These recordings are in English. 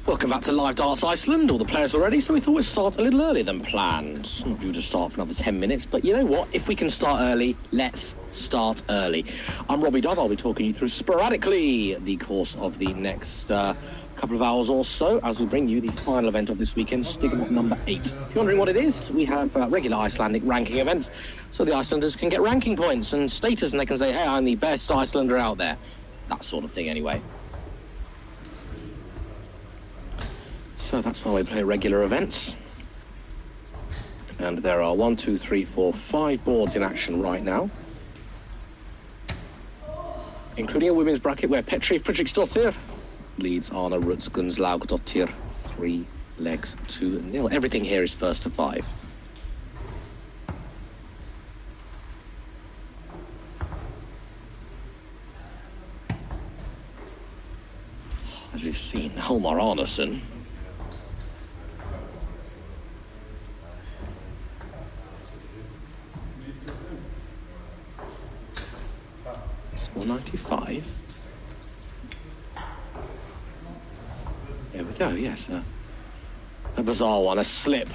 Welcome back to Live Darts Iceland. All the players are ready, so we thought we'd start a little earlier than planned. Not due to start for another 10 minutes, but you know what? If we can start early, let's start early. I'm Robbie Dove. I'll be talking you through sporadically the course of the next couple of hours or so as we bring you the final event of this weekend, Stigamót number 8. If you're wondering what it is, we have regular Icelandic ranking events, so the Icelanders can get ranking points and status, and they can say, hey, I'm the best Icelander out there. That sort of thing, anyway. So that's why we play regular events. And there are 1, 2, 3, 4, 5 boards in action right now, including a women's bracket where Petri Fredriksdottir leads Anna Rutsgunslaugdottir 3 legs to 0. Everything here is first to 5. As we've seen, Hjalmar Arnason score 95. There we go, yes. A bizarre one, a slip.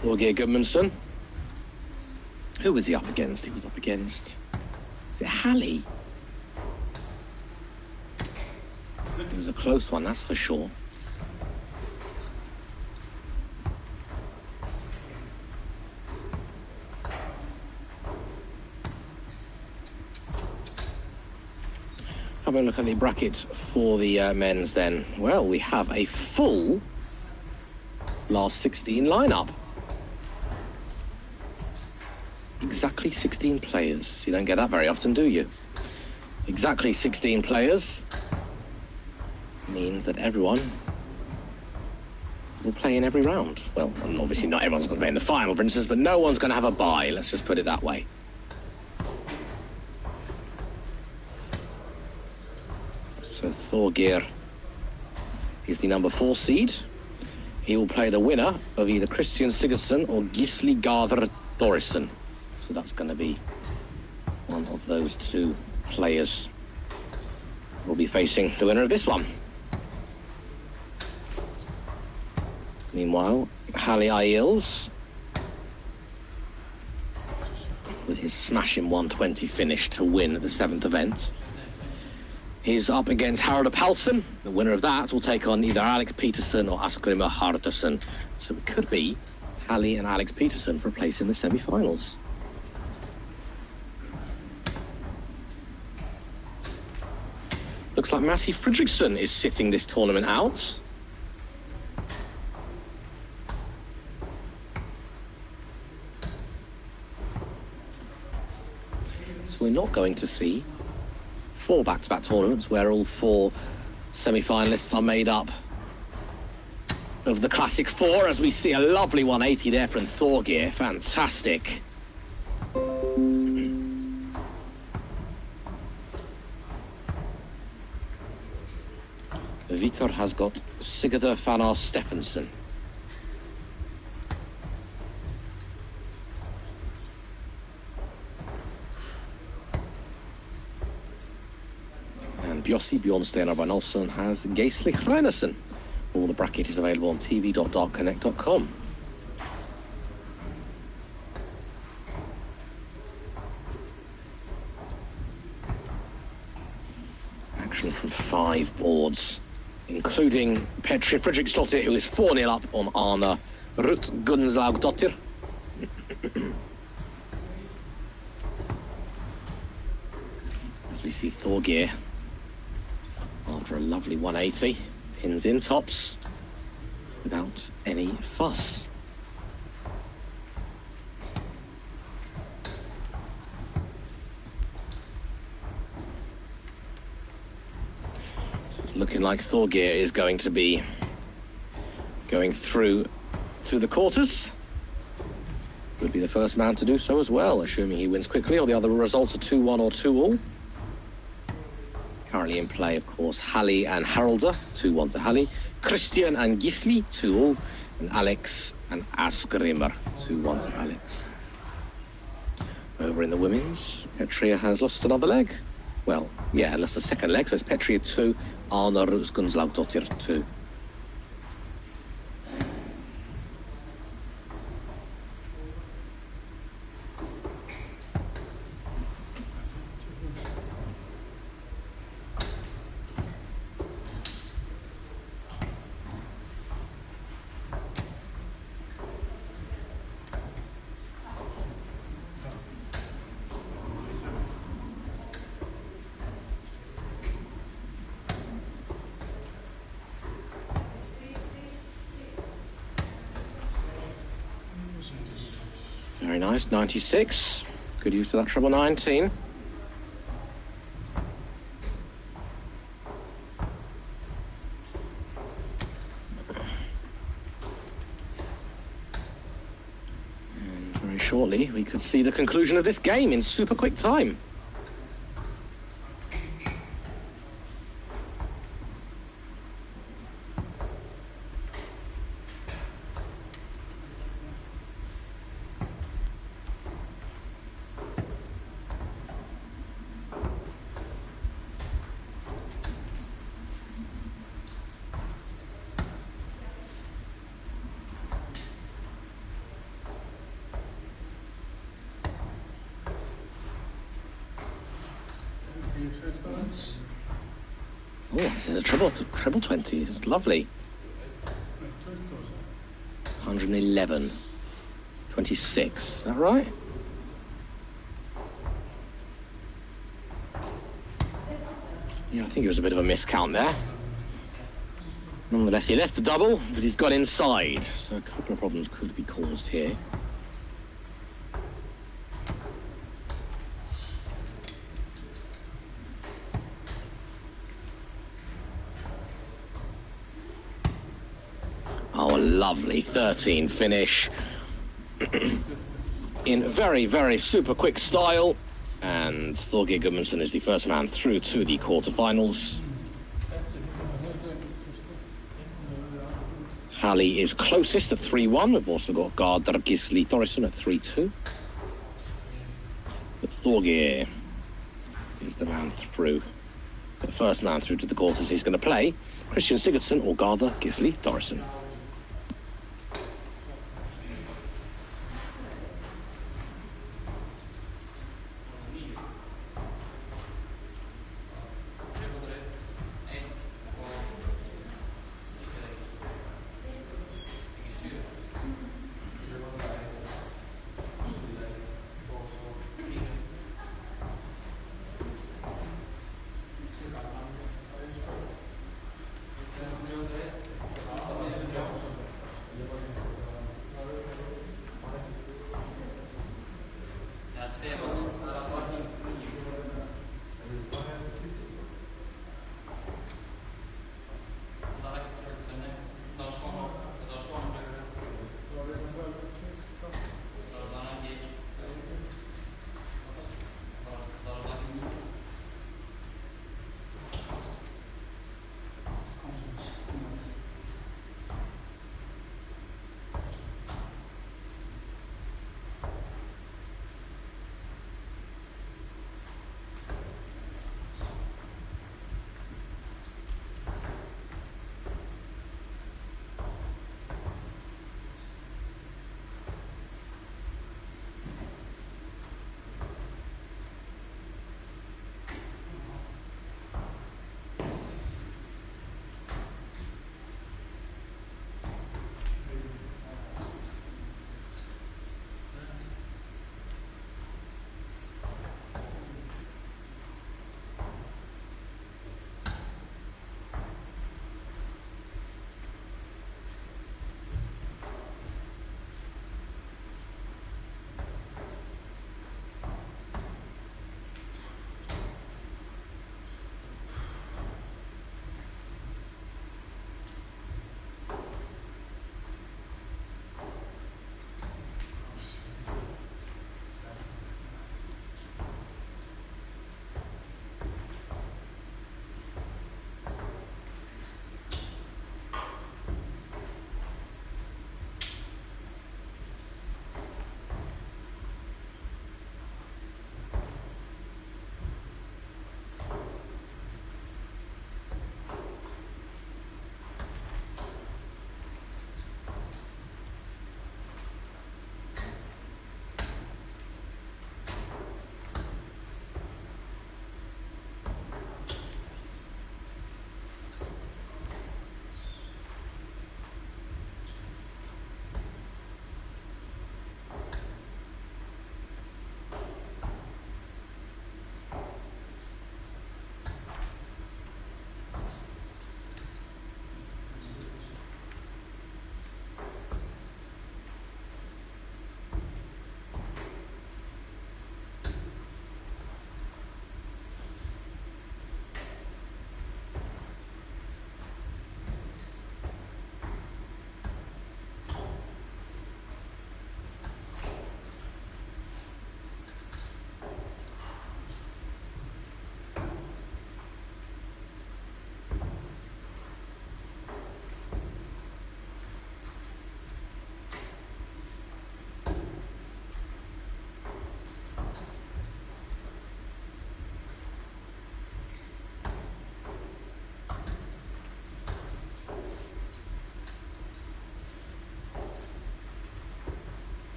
Thorgeir Gudmundsson. Who was he up against? He was up against... Was it Hallie? It was a close one, that's for sure. Having a look at the bracket for the men's then. Well, we have a full last 16 lineup. Exactly 16 players. You don't get that very often, do you? Exactly 16 players means that everyone will play in every round. Well, and obviously not everyone's going to play in the final, for instance, but no one's going to have a bye. Let's just put it that way. So Thorgeir is the number 4 seed. He will play the winner of either Christian Sigurdsson or Gisli Garðar Thorisson. So that's going to be one of those two players will be facing the winner of this one. Meanwhile, Halli Ails, with his smashing 120 finish to win the 7th event, he's up against Haraldur Pálsson. The winner of that will take on either Alex Peterson or Asgrimur Hardarson. So it could be Halli and Alex Peterson for a place in the semi-finals. Looks like Massey Fredriksson is sitting this tournament out. So we're not going to see 4 back-to-back tournaments where all 4 semi-finalists are made up of the classic 4, as we see a lovely 180 there from Thorgeir. Fantastic. Vitor has got Sigurður Fannar Stephensen. And Bjossi Bjornsteinar Bjarnolfsson has Geisli Hreinason. All the bracket is available on tv.dartconnect.com. Action from 5 boards, including Petri Fredriksdottir, who is 4-0 up on Anna Rutsgunslaugdottir. As we see Thorgeir, after a lovely 180, pins in tops without any fuss. So it's looking like Thorgeir is going to be going through to the quarters. Would be the first man to do so as well, assuming he wins quickly, or the other results are 2-1 or 2-all. Currently in play, of course, Halli and Haraldur, 2-1 to Halli. Christian and Gisli, 2-all. And Alex and Asgrimur, 2-1 to Alex. Over in the women's, Petria has lost another leg. Well, yeah, lost a second leg, so it's Petria 2, Arna Rusgunslaugdottir 2. Very nice, 96. Good use of that treble 19. And very shortly, we could see the conclusion of this game in super quick time. Oh, it's a treble 20. It's lovely. 111. 26. Is that right? Yeah, I think it was a bit of a miscount there. Nonetheless, he left a double, but he's got inside. So a couple of problems could be caused here. Oh, a lovely 13 finish in very, very super quick style. And Thorgeir Gudmundsson is the first man through to the quarterfinals. Halli is closest at 3-1. We've also got Gardar Gisli Thorisson at 3-2. But Thorgeir is the man through. The first man through to the quarters. He's going to play Christian Sigurdsson or Gardar Gisli Thorisson.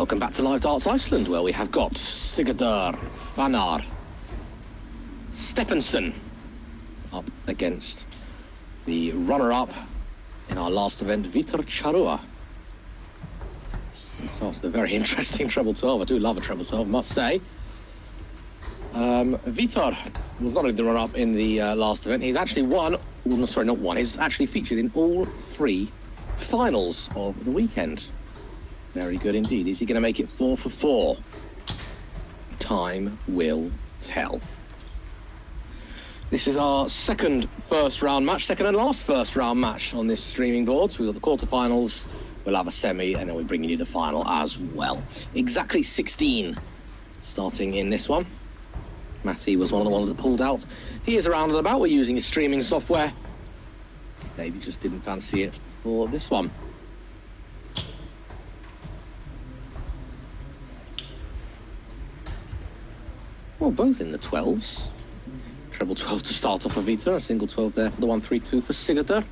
Welcome back to Live Darts Iceland, where we have got Sigurður, Fannar, Stephenson up against the runner-up in our last event, Vitor Charua. So it's a very interesting treble 12. I do love a treble 12, must say. Vitor was not only the runner-up in the last event, he's actually won, well, sorry, not won, he's actually featured in all 3 finals of the weekend. Very good indeed. Is he going to make it 4 for 4? Time will tell. This is our second first round match, second and last first round match on this streaming board. So we've got the quarterfinals, we'll have a semi, and then we're bringing you the final as well. Exactly 16 starting in this one. Matty was one of the ones that pulled out. He is around and about. We're using his streaming software. Maybe just didn't fancy it for this one. Well, both in the 12s. Treble 12 to start off for Vitor, a single 12 there for the 1-3-2 for Sigurður.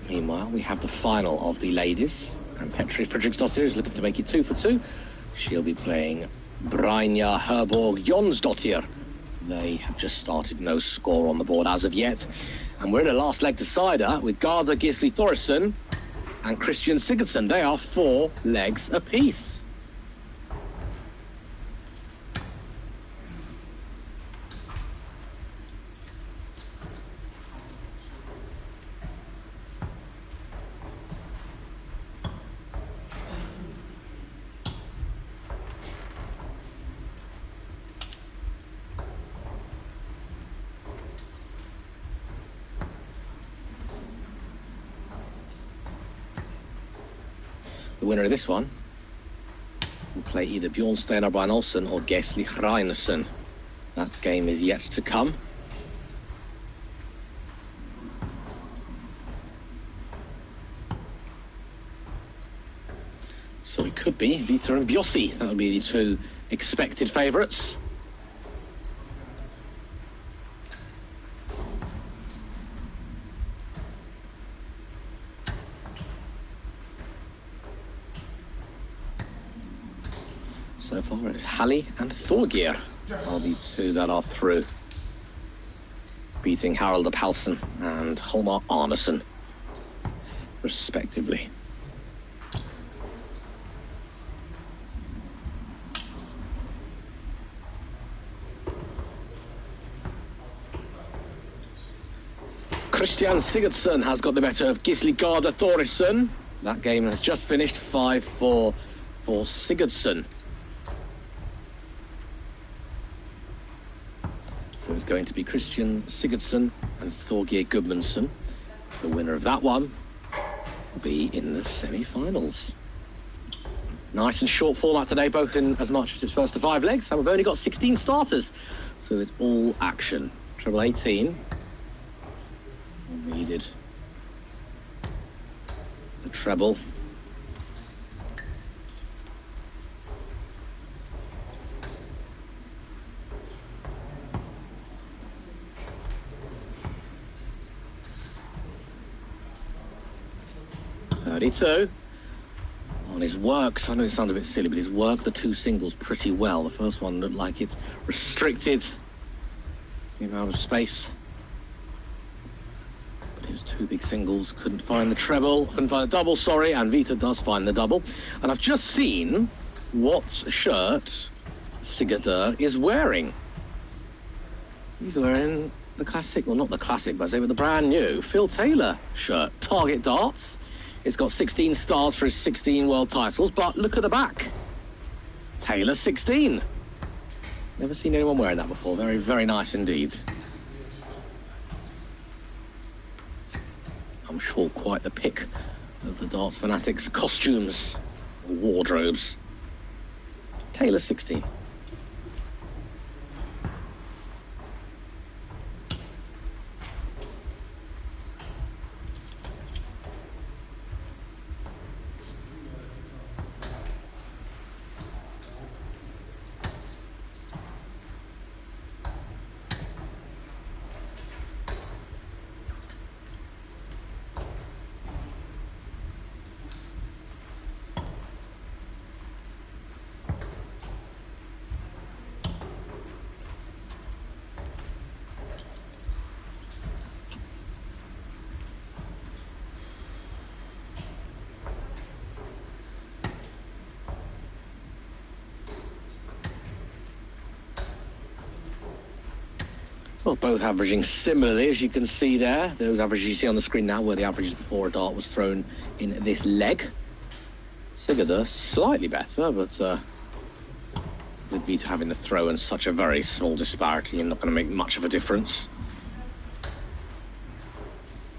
Meanwhile, we have the final of the ladies, and Petri Fredriksdottir is looking to make it 2 for 2. She'll be playing Brynja Herborg Jonsdottir. They have just started, no score on the board as of yet. And we're in a last leg decider with Garda Gisli Thorisson and Christian Sigurdsson. They are 4 legs apiece. The winner of this one will play either Bjorn Steinar Brian Olsen or Gisli Hreinesson. That game is yet to come. So it could be Vitor and Bjossi. That would be the 2 expected favourites. So far, it's Halli and Thorgeir are the 2 that are through, beating Harald Paulsen and Holmar Arnesen, respectively. Christian Sigurdsson has got the better of Gisli Garda Thorisson. That game has just finished 5-4 for Sigurdsson. So it's going to be Christian Sigurdsson and Thorgeir Gudmundsson. The winner of that one will be in the semi-finals. Nice and short format today, both in as much as it's first to 5 legs, and we've only got 16 starters, so it's all action. Treble 18. Needed the treble. On his works, I know it sounds a bit silly, but he's worked the 2 singles pretty well. The first one looked like it restricted the amount of space. But his 2 big singles, couldn't find the double, sorry, and Vitor does find the double. And I've just seen what shirt Sigurður is wearing. He's wearing the classic, well, not the classic, but I say with the brand new Phil Taylor shirt, Target Darts. It's got 16 stars for his 16 world titles, but look at the back. Taylor 16. Never seen anyone wearing that before. Very, very nice indeed. I'm sure quite the pick of the Darts fanatics' costumes or wardrobes. Taylor 16. Well, both averaging similarly, as you can see there. Those averages you see on the screen now were the averages before a dart was thrown in this leg. Sigurður slightly better, but with Vita having the throw and such a very small disparity, and not going to make much of a difference.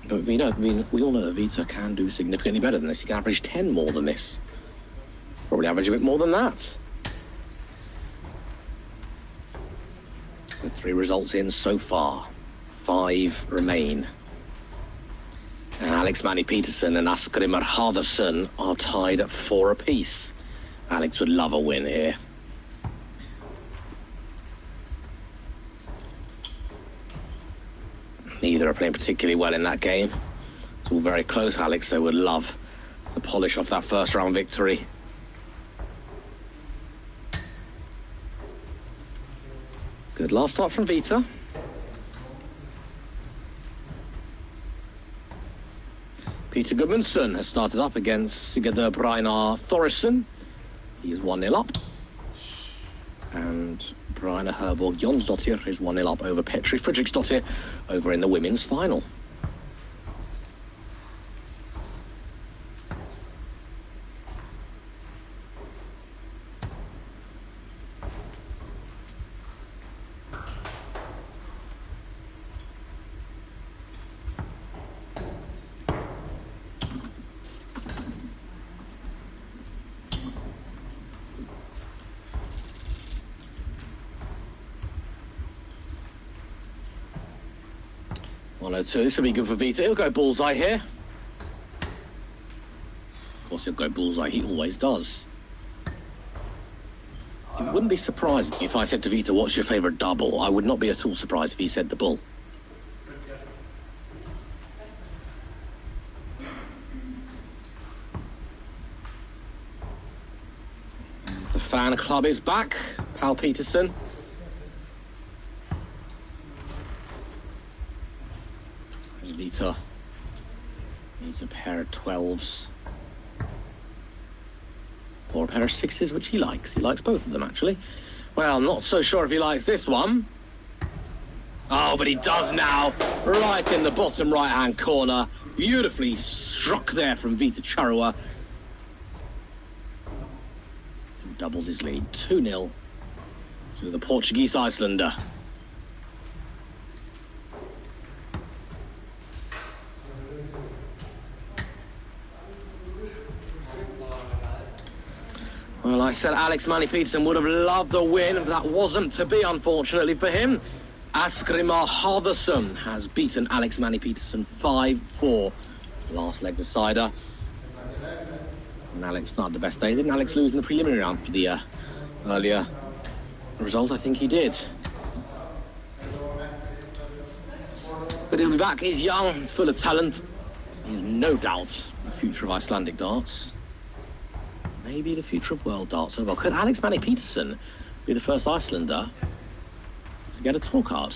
But Vita, I mean, we all know that Vita can do significantly better than this. He can average 10 more than this. Probably average a bit more than that. So 3 results in so far. 5 remain. And Alex Manny Peterson and Askrimur Harðarson are tied at 4 apiece. Alex would love a win here. Neither are playing particularly well in that game. It's all very close. Alex, though, would love to polish off that first round victory. Good last start from Vita. Peter Gudmundsson has started up against Sigurður Brynjar Thorisson. He is 1-0 up. And Brynjar Herborg Jonsdottir is 1-0 up over Petri Fredriksdottir over in the women's final. So this will be good for Vita. He'll go bullseye here. Of course, he'll go bullseye. He always does. It wouldn't be surprising if I said to Vita, what's your favourite double? I would not be at all surprised if he said the bull. The fan club is back. Pal Peterson. Vita needs a pair of 12s or a pair of 6s, which he likes. He likes both of them, actually. Well, I'm not so sure if he likes this one. Oh, but he does now. Right in the bottom right-hand corner. Beautifully struck there from Vita Charua. Who doubles his lead. 2-0 to the Portuguese Icelander. Well, I said Alex Manny Peterson would have loved a win, but that wasn't to be, unfortunately for him. Askrimur Harðarson has beaten Alex Manny Peterson 5-4. Last leg decider. And Alex not the best day. Didn't Alex lose in the preliminary round for the earlier result? I think he did. But he'll be back. He's young. He's full of talent. He's no doubt the future of Icelandic darts. Maybe the future of world darts as well. Could Alex Manny Peterson be the first Icelander to get a tour card?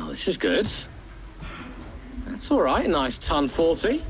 This is good. That's all right. Nice ton 40.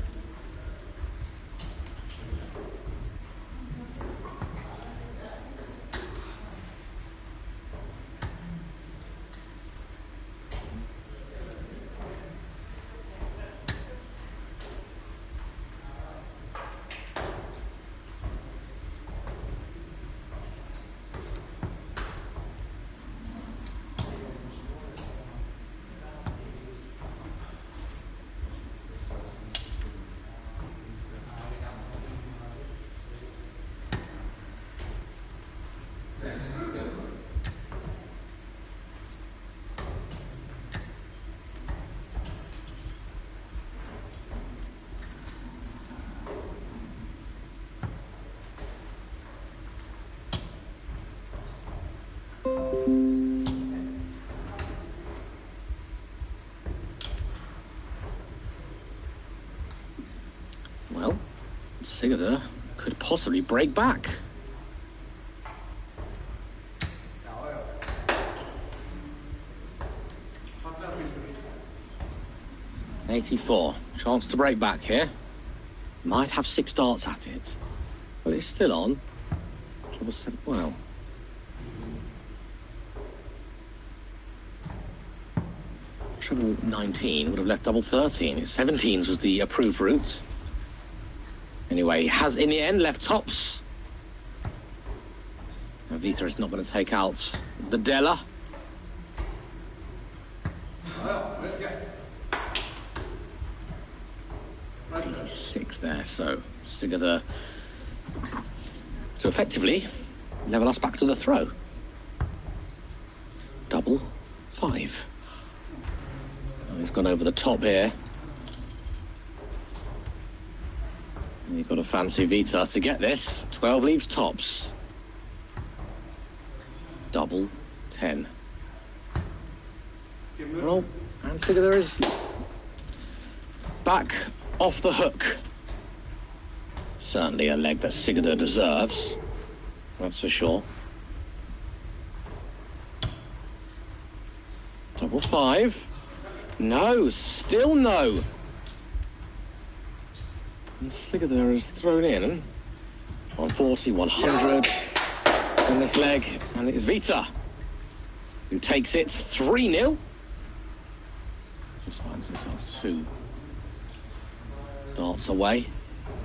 Well, Sigurður could possibly break back. $84. Chance to break back here. Might have 6 darts at it. But it's still on. Treble 7. Well. Treble 19 would have left double 13. 17s was the approved route. Anyway, he has in the end left tops. And Vita is not going to take out the Della. 86 there, so Sigurður to effectively level us back to the throw. Double 5. Oh, he's gone over the top here. And you've got to fancy Vita to get this. 12 leaves tops. Double 10. Well, and Sigurður is back off the hook. Certainly a leg that Sigurður deserves. That's for sure. Double 5. No, still no. And Sigurður is thrown in. 140, 100 in this leg. And it is Vita who takes it 3-0. Just finds himself 2 darts away.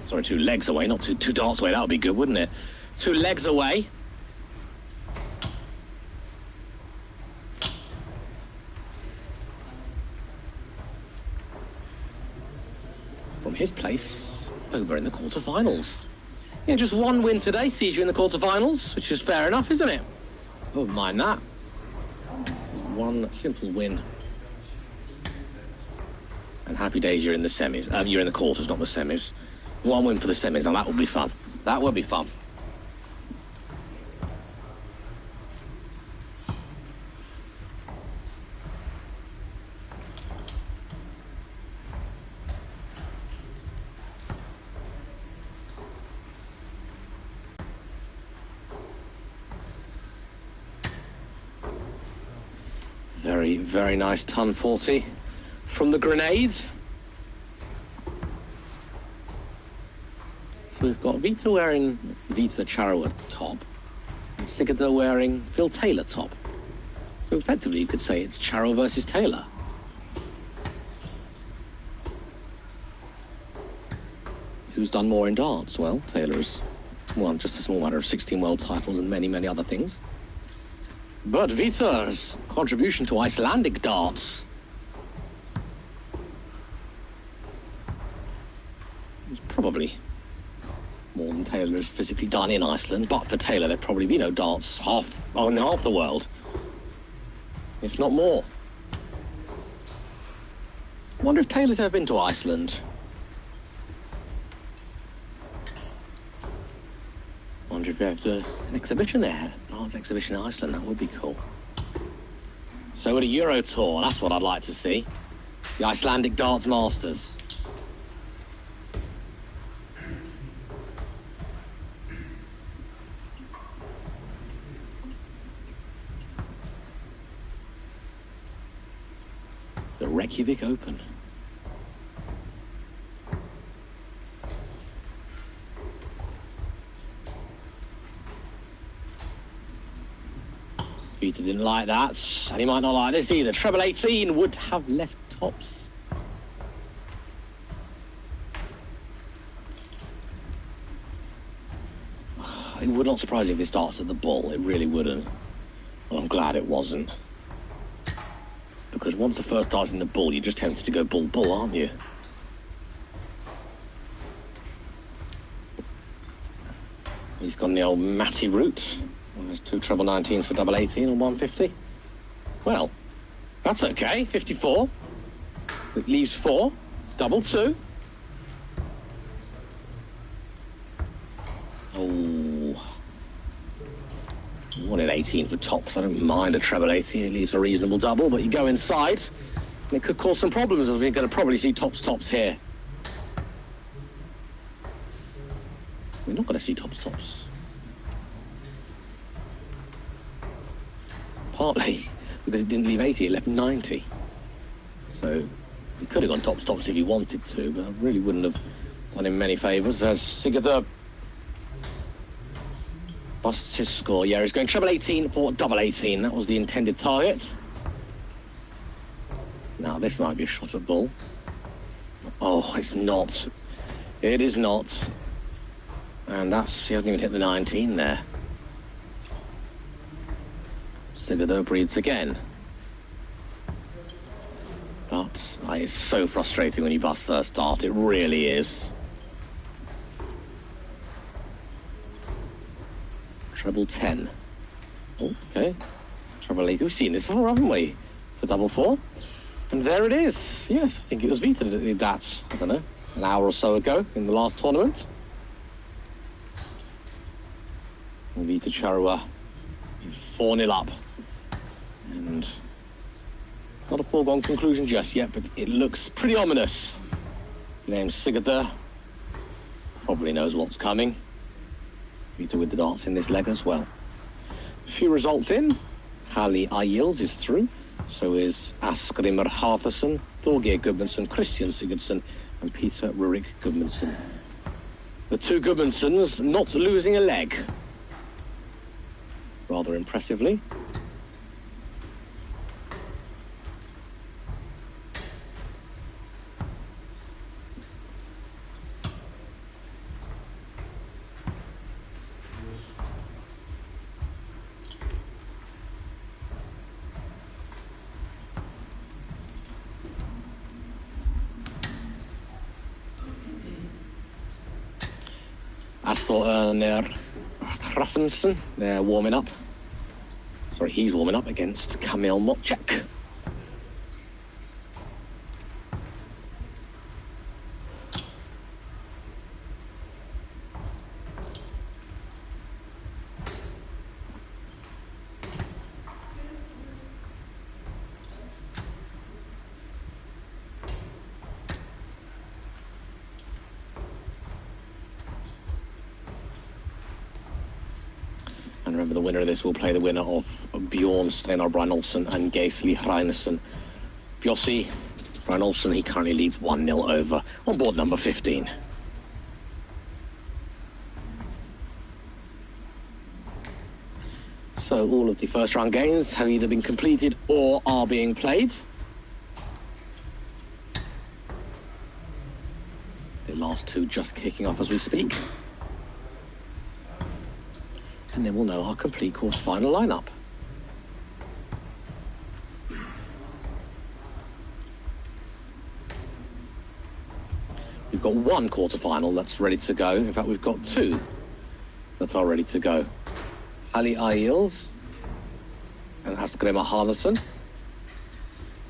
Sorry, 2 legs away, not two darts away. That would be good, wouldn't it? 2 legs away. From his place over in the quarterfinals. Yeah, just 1 win today sees you in the quarterfinals, which is fair enough, isn't it? I wouldn't mind that. 1 simple win. And happy days, you're in the semis. You're in the quarters, not the semis. 1 win for the semis. Now that would be fun. That would be fun. Very, very nice ton 40 from the grenade. So we've got Vita wearing Vita Charo at top, and Sigurður wearing Phil Taylor top. So effectively you could say it's Charo versus Taylor. Who's done more in darts? Well, Taylor's, well, just a small matter of 16 world titles and many, many other things. But Vita's contribution to Icelandic darts is probably more than Taylor has physically done in Iceland. But for Taylor, there'd probably be no darts half the world, if not more. I wonder if Taylor's ever been to Iceland. I wonder if you have an exhibition there, darts exhibition in Iceland. That would be cool. So at a Euro Tour, that's what I'd like to see. The Icelandic Darts Masters. The Reykjavik Open. Vita didn't like that, and he might not like this either. Treble 18 would have left tops. It would not surprise me if this starts at the bull. It really wouldn't. Well, I'm glad it wasn't. Because once the first starts in the bull, you're just tempted to go bull, aren't you? He's gone the old Matty route. There's 2 treble 19s for double 18 on 150. Well, that's okay. 54. It leaves 4. Double 2. Oh. Wanted 18 for tops. I don't mind a treble 18. It leaves a reasonable double, but you go inside, and it could cause some problems, as we're going to probably see tops here. We're not going to see tops. Partly because it didn't leave 80, it left 90. So he could have gone tops if he wanted to, but I really wouldn't have done him many favours, as Sigurður busts his score. Yeah, he's going treble 18 for double 18. That was the intended target. Now, this might be a shot at bull. Oh, it's not. It is not. And he hasn't even hit the 19 there. Sigurður breeds again. But it's so frustrating when you bust first start. It really is. Treble 10. Oh, okay. Treble 8. We've seen this before, haven't we? For double 4. And there it is. Yes, I think it was Vita that did that, I don't know, an hour or so ago in the last tournament. And Vita Charua is 4-0 up. And not a foregone conclusion just yet, but it looks pretty ominous. Named Sigurður probably knows what's coming. Vita with the darts in this leg as well. A few results in. Halli Ayils is through. So is Askrimur Harðarson, Þorgeir Gudmundsson, Christian Sigurdsson, and Peter Rurik Gudmundsson. The two Gudmundssons not losing a leg. Rather impressively. Astor Ernir Hrafnsson, they're warming up. Sorry, he's warming up against Kamil Motchek. And remember, the winner of this will play the winner of Bjorn Steinar Brynolfsson and Gisli Hreinesson. Bjossi Brynolfsson, he currently leads 1-0 over on board number 15. So all of the first round games have either been completed or are being played. The last two just kicking off as we speak. And then we'll know our complete quarter-final lineup. We've got one quarter-final that's ready to go. In fact, we've got two that are ready to go. Halli Ayils and Askrimur Harðarson,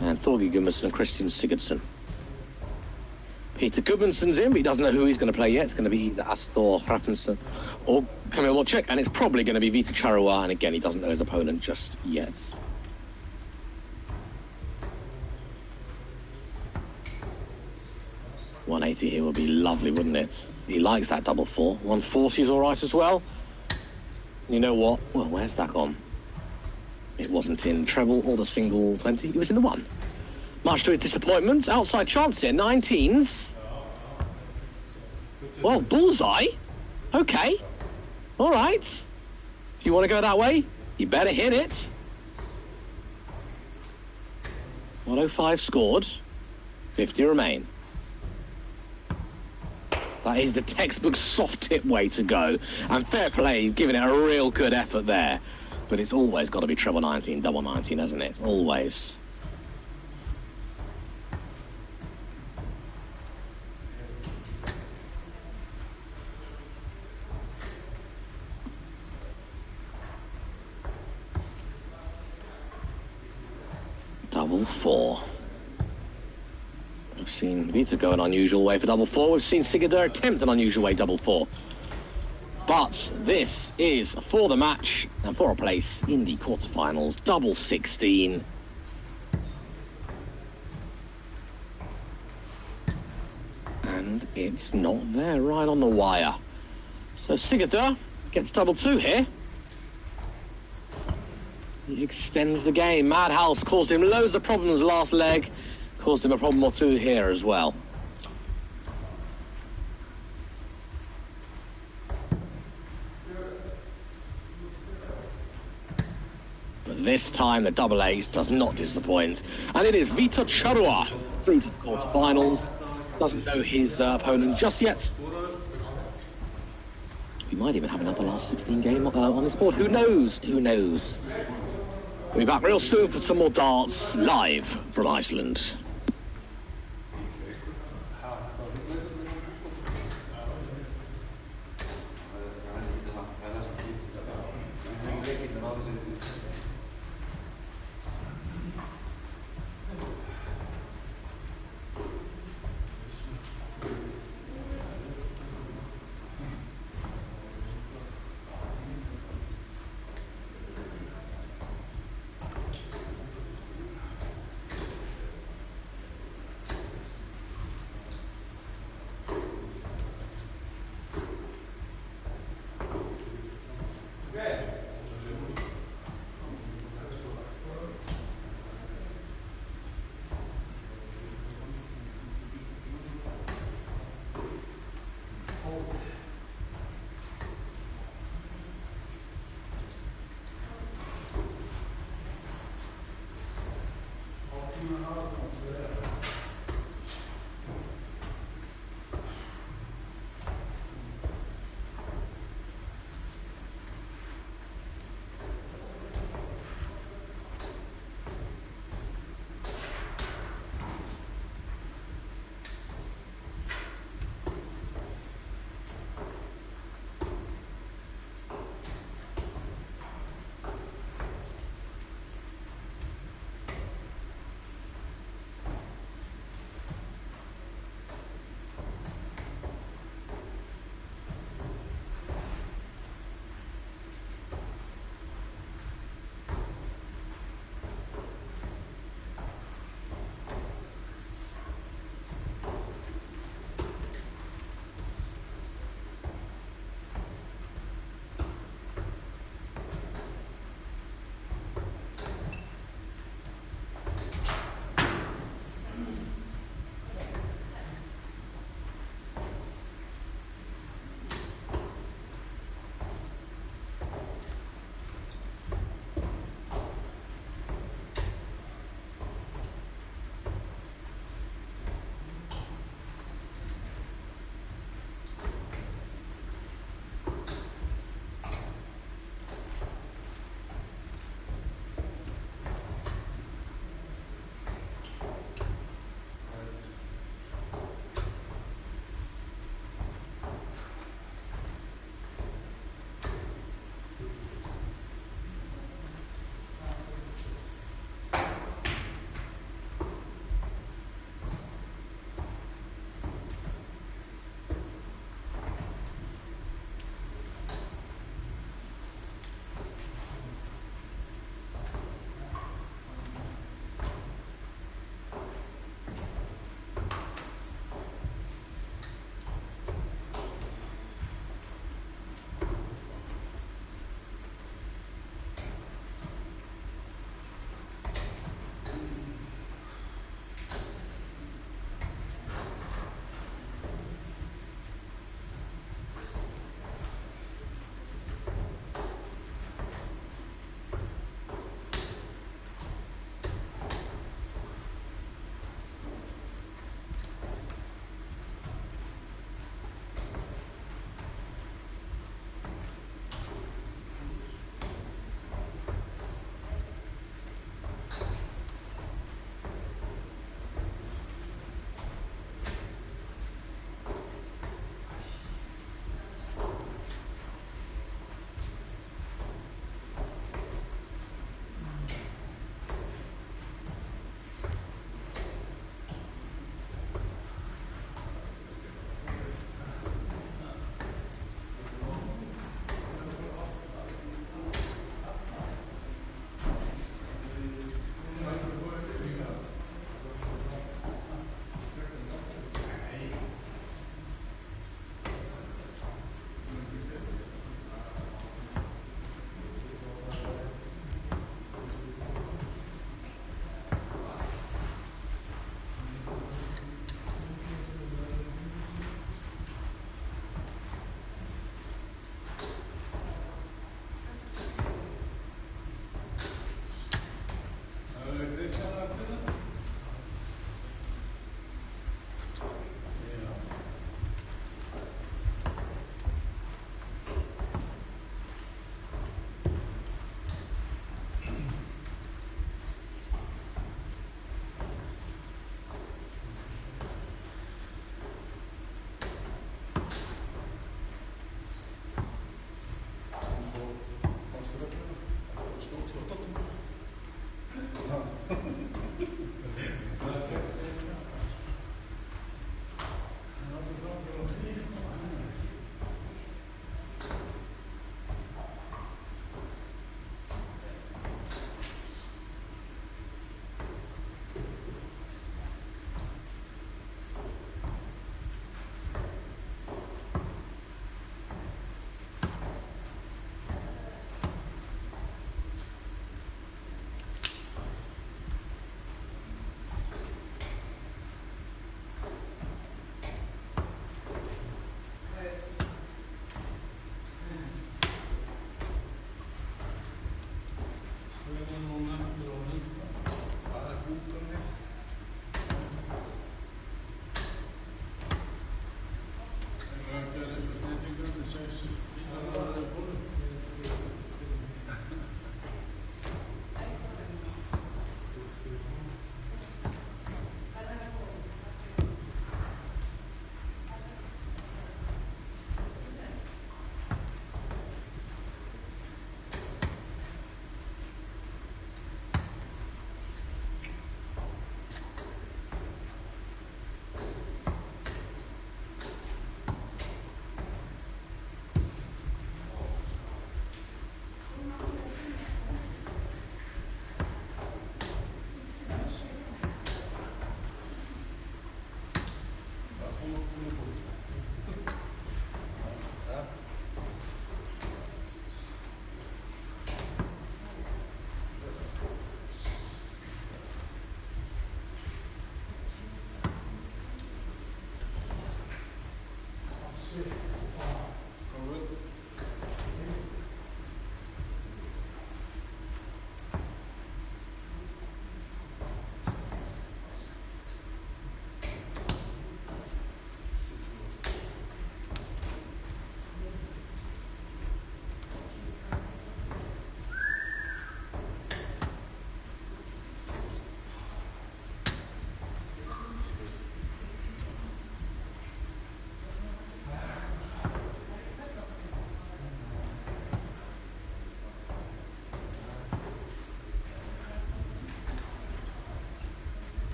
and Þorgeir Gudmundsson and Christian Sigurdsson. Peter Gudmundsson's in, but he doesn't know who he's going to play yet. It's going to be either Astor Hrafnsson or Kamil Motchek, and it's probably going to be Vita Charua, and again, he doesn't know his opponent just yet. $180 here would be lovely, wouldn't it? He likes that double 4. 140 is all right as well. You know what? Well, where's that gone? It wasn't in treble or the single 20. It was in the 1. Much to his disappointment, outside chance here, 19s. Well, bullseye. Okay. All right. If you want to go that way, you better hit it. 105 scored. 50 remain. That is the textbook soft tip way to go. And fair play, giving it a real good effort there. But it's always got to be treble 19, double 19, hasn't it? Always. Double 4. We've seen Vita go an unusual way for double 4. We've seen Sigurður attempt an unusual way double 4. But this is for the match and for a place in the quarterfinals. Double 16. And it's not there, right on the wire. So Sigurdur gets double two here. He extends the game. Madhouse caused him loads of problems last leg. Caused him a problem or two here as well. But this time the double ace does not disappoint. And it is Vita Charua through to the quarterfinals. Doesn't know his opponent just yet. We might even have another last 16 game on this board. Who knows? Who knows? We'll be back real soon for some more darts live from Iceland.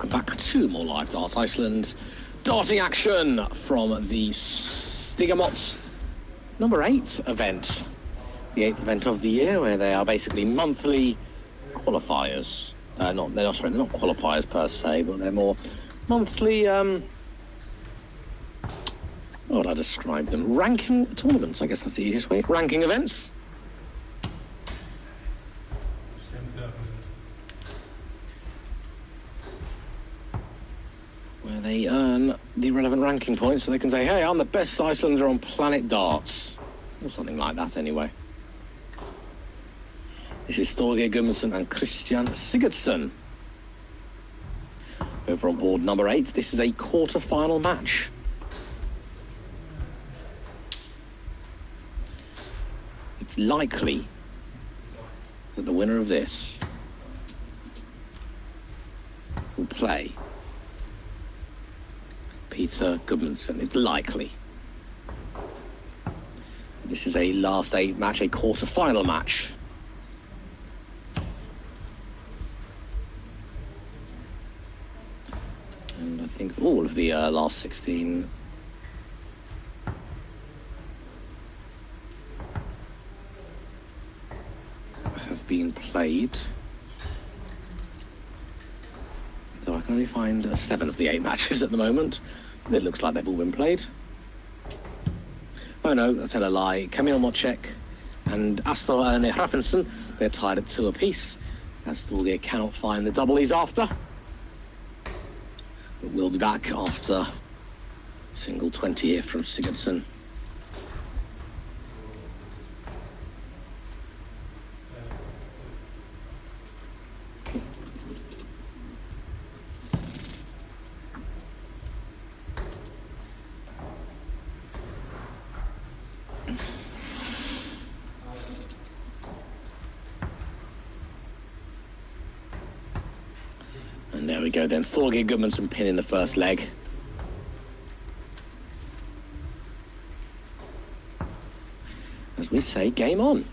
welcome back to more Live Darts Iceland. Darting action from the Stigamót number 8 event. The 8th event of the year, where they are basically monthly qualifiers. They're not qualifiers per se, but they're more monthly, how would I describe them? Ranking tournaments, I guess that's the easiest way. Ranking events. Where they earn the relevant ranking points so they can say, hey, I'm the best Icelander on planet darts. Or something like that, anyway. This is Thorgeir Gudmundsson and Christian Sigurdsson. Over on board number 8, this is a quarter-final match. It's likely that the winner of this will play Peter Gudmundsson. It's likely. This is a last 8 match, a quarter-final match. And I think all of the last 16 have been played. Though I can only find 7 of the 8 matches at the moment. It looks like they've all been played. Oh no, I said a lie. Kamil Mocek and Astor Erne Hrafnsson, they're tied at 2 apiece. As Thorgeir cannot find the double he's after. But we'll be back after single 20 here from Sigurdsson. And there we go then, Thorgeir Gudmundsson pin in the first leg. As we say, game on.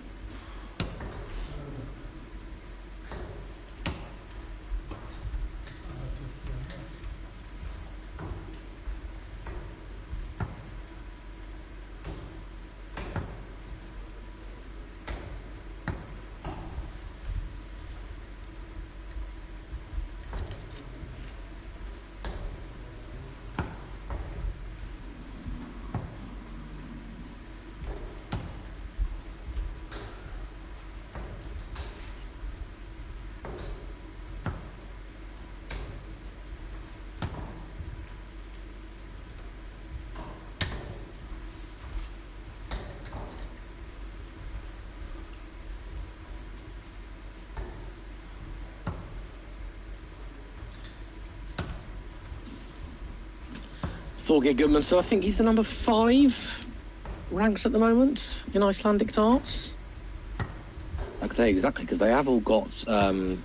Thorgeir Gudmundsson, I think he's the number 5 ranked at the moment in Icelandic darts. I can tell you exactly, because they have all got, there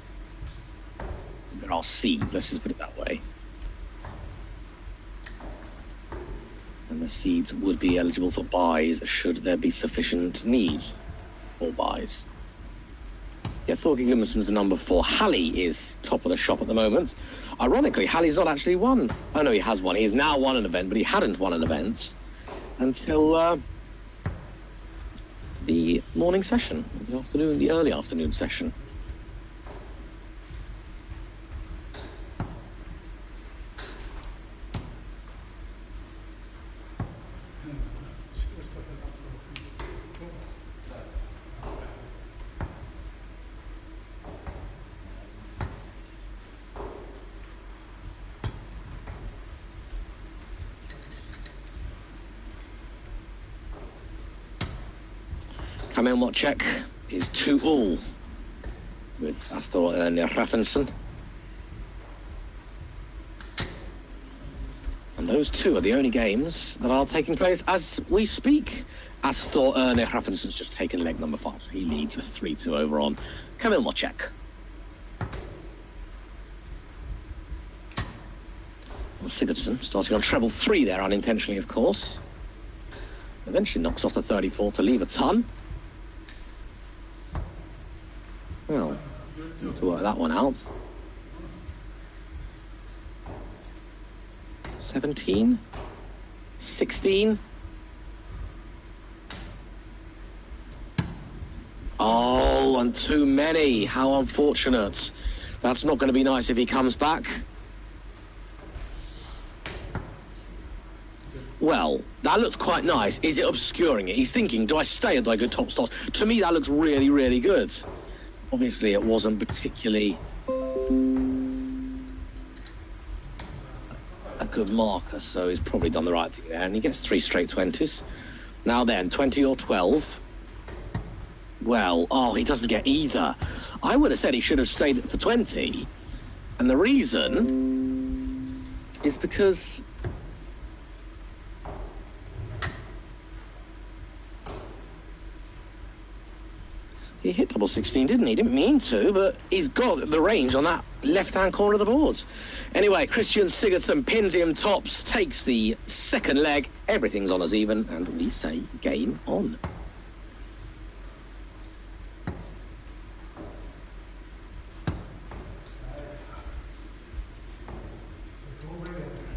are seeds, let's just put it that way. And the seeds would be eligible for buys should there be sufficient need for buys. Yeah, Thorgeir Gudmundsson's the number 4. Halli is top of the shop at the moment. Ironically, Halli's not actually won. Oh no, he has won. He has now won an event, but he hadn't won an event until the morning session, the early afternoon session. Kamil Mocek is 2-all with Astor Erne Hrafnsson. And those 2 are the only games that are taking place as we speak. Astor Erne Hrafnsson's just taken leg number 5, so he leads a 3-2 over on Kamil Mocek. Well, Sigurdsson starting on treble 3 there, unintentionally, of course. Eventually knocks off the 34 to leave a ton. Well, need to work that one out. 17? 16? Oh, and too many. How unfortunate. That's not going to be nice if he comes back. Well, that looks quite nice. Is it obscuring it? He's thinking, do I stay or do I go top stars? To me, that looks really, really good. Obviously, it wasn't particularly a good marker, so he's probably done the right thing there. And he gets 3 straight 20s. Now then, 20 or 12. Well, oh, he doesn't get either. I would have said he should have stayed for 20. And the reason is because he hit double 16, didn't he? Didn't mean to, but he's got the range on that left-hand corner of the board. Anyway, Christian Sigurdsson pins him tops, takes the second leg. Everything's on as even, and we say game on.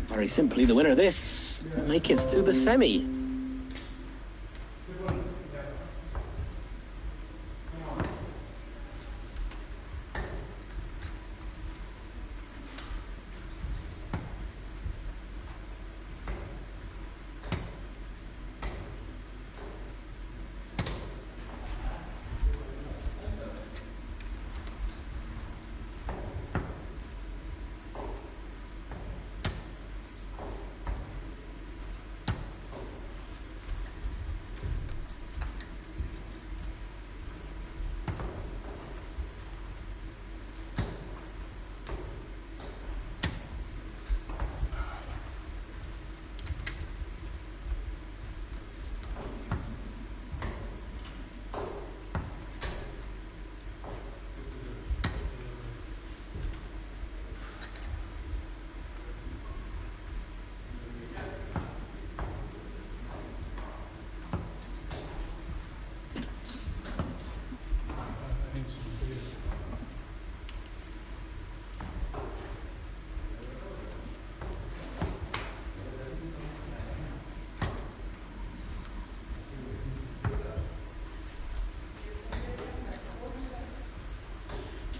Very simply, the winner of this will make it to the semi.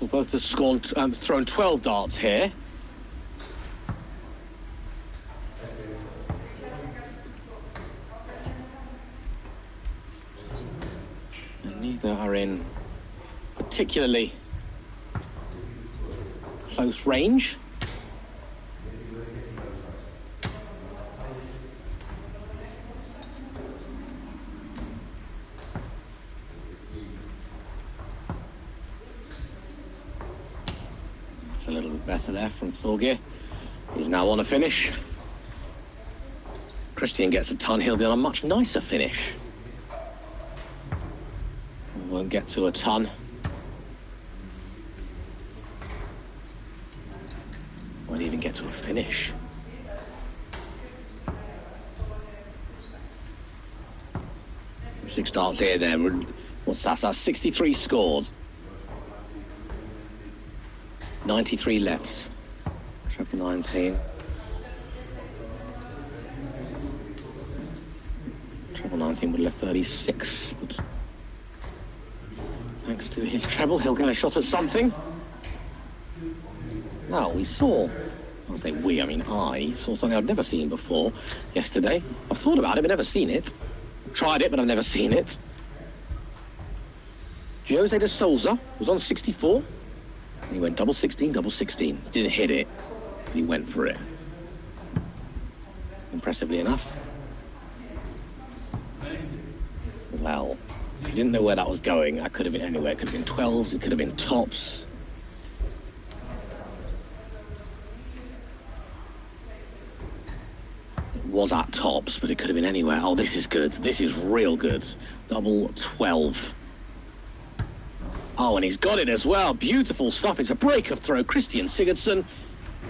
Well, both have scored, thrown 12 darts here. And neither are in particularly close range. A little bit better there from Thorgeir. He's now on a finish. Christian gets a ton, he'll be on a much nicer finish. Won't get to a ton. Won't even get to a finish. Six starts here then. What's that? That's 63 scored. 93 left. Treble 19. Treble 19 would have left 36, but thanks to his treble, he'll get a shot at something. Well, we saw, I say we, I mean I, saw something I've never seen before yesterday. I've thought about it, but never seen it. I've tried it, but I've never seen it. Jose de Souza was on 64. He went double 16, double 16. He didn't hit it, but he went for it. Impressively enough. Well, if you didn't know where that was going, that could have been anywhere. It could have been 12s, it could have been tops. It was at tops, but it could have been anywhere. Oh, this is good. This is real good. Double 12. Oh, and he's got it as well. Beautiful stuff. It's a break of throw. Christian Sigurdsson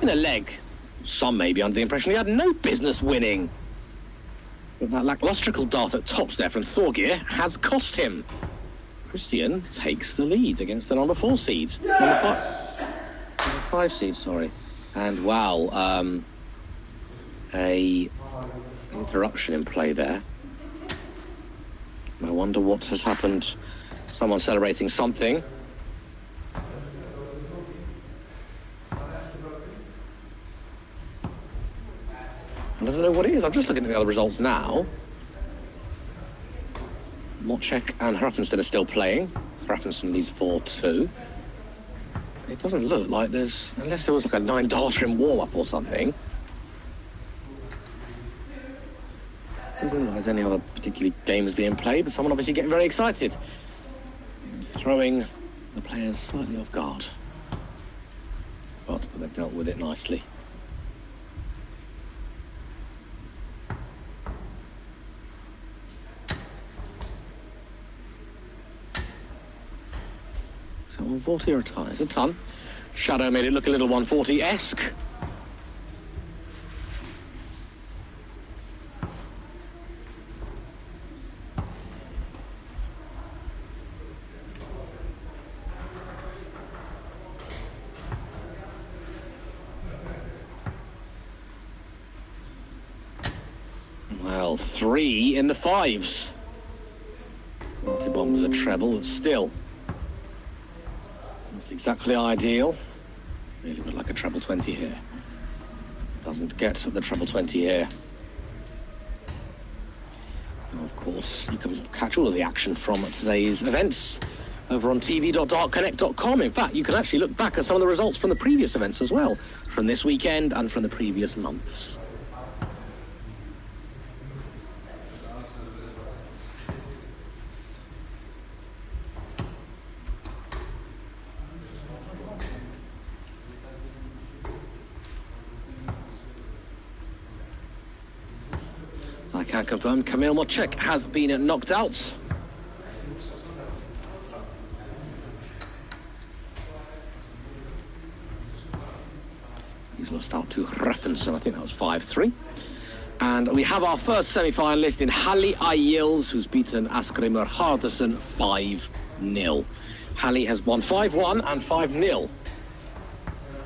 in a leg. Some may be under the impression he had no business winning. But that lacklustrical dart at tops there from Thorgeir has cost him. Christian takes the lead against the number 4 seed. Number 5 seed, sorry. And wow, a interruption in play there. I wonder what has happened. Someone celebrating something. I don't know what it is. I'm just looking at the other results now. Mocek and Hrafnsson are still playing. Hrafnsson leads 4-2. It doesn't look like there's... Unless there was like a 9-darter in warm-up or something. Doesn't look like there's any other particular games being played, but someone obviously getting very excited. Throwing the players slightly off guard. But they've dealt with it nicely. So 140 or a ton? It's a ton. Shadow made it look a little 140-esque. Well, 3 in the 5s. Multi-bomb was a treble, but still. Not exactly ideal. Really would like a treble 20 here. Doesn't get the treble 20 here. Now, of course, you can catch all of the action from today's events over on tv.dartconnect.com. In fact, you can actually look back at some of the results from the previous events as well, from this weekend and from the previous months. I can confirm Kamil Mocek has been knocked out. He's lost out to Hrafnsson. I think that was 5-3. And we have our first semi-finalist in Halli Ayils, who's beaten Askrimur Harderson 5-0. Halli has won 5-1 and 5-0.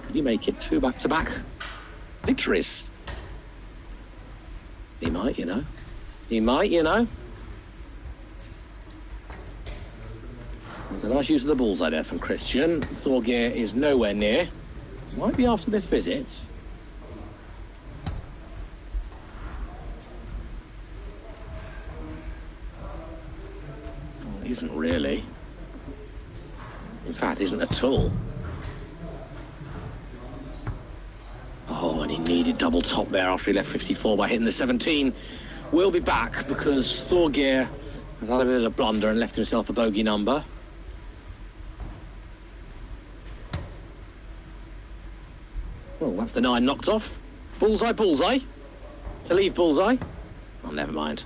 Could he make it 2 back-to-back victories? He might, you know. He might, you know. There's a nice use of the bullseye there from Christian. Thorgeir is nowhere near. Might be after this visit. Well, it isn't really. In fact, isn't at all. Oh, and he needed double top there after he left 54 by hitting the 17. We'll be back because Thorgeir has had a bit of a blunder and left himself a bogey number. Oh, that's the 9 knocked off. Bullseye, bullseye. To leave bullseye. Oh, never mind.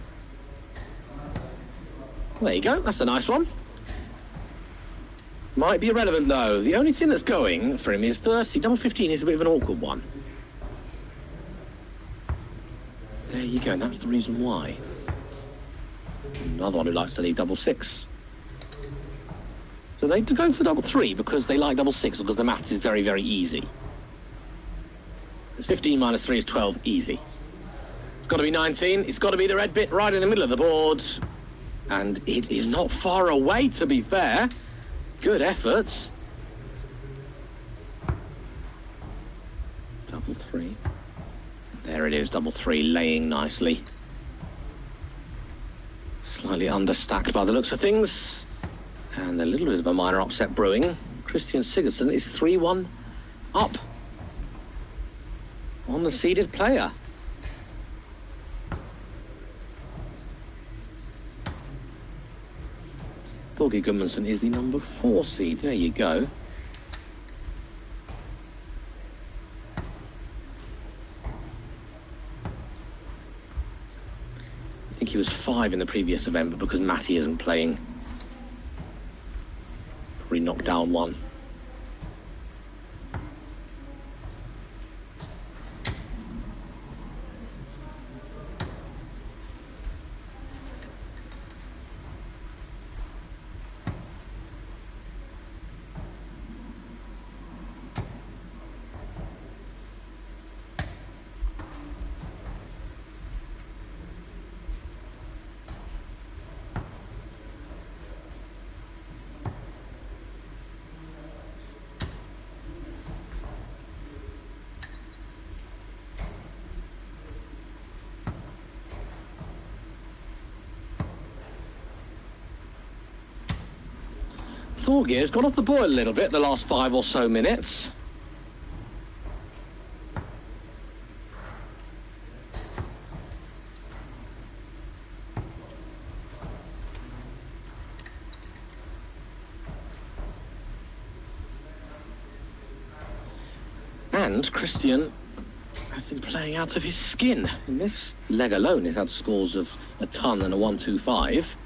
There you go. That's a nice one. Might be irrelevant, though. The only thing that's going for him is 30. Double 15 is a bit of an awkward one. There you go, and that's the reason why. Another one who likes to leave double 6. So they go for double 3 because they like double 6, because the maths is very, very easy. Because 15 minus 3 is 12, easy. It's got to be 19. It's got to be the red bit right in the middle of the board. And it is not far away, to be fair. Good effort. Double 3. There it is, double 3, laying nicely. Slightly understacked by the looks of things. And a little bit of a minor upset brewing. Christian Sigurdsson is 3-1 up on the seeded player. Thorgeir Gudmundsson is the number 4 seed. There you go. I think he was 5 in the previous event, but because Matty isn't playing, probably knocked down 1. Thorgeir's got off the boil a little bit the last 5 or so minutes. And Christian has been playing out of his skin. In this leg alone, he's had scores of a ton and a 1-2-5.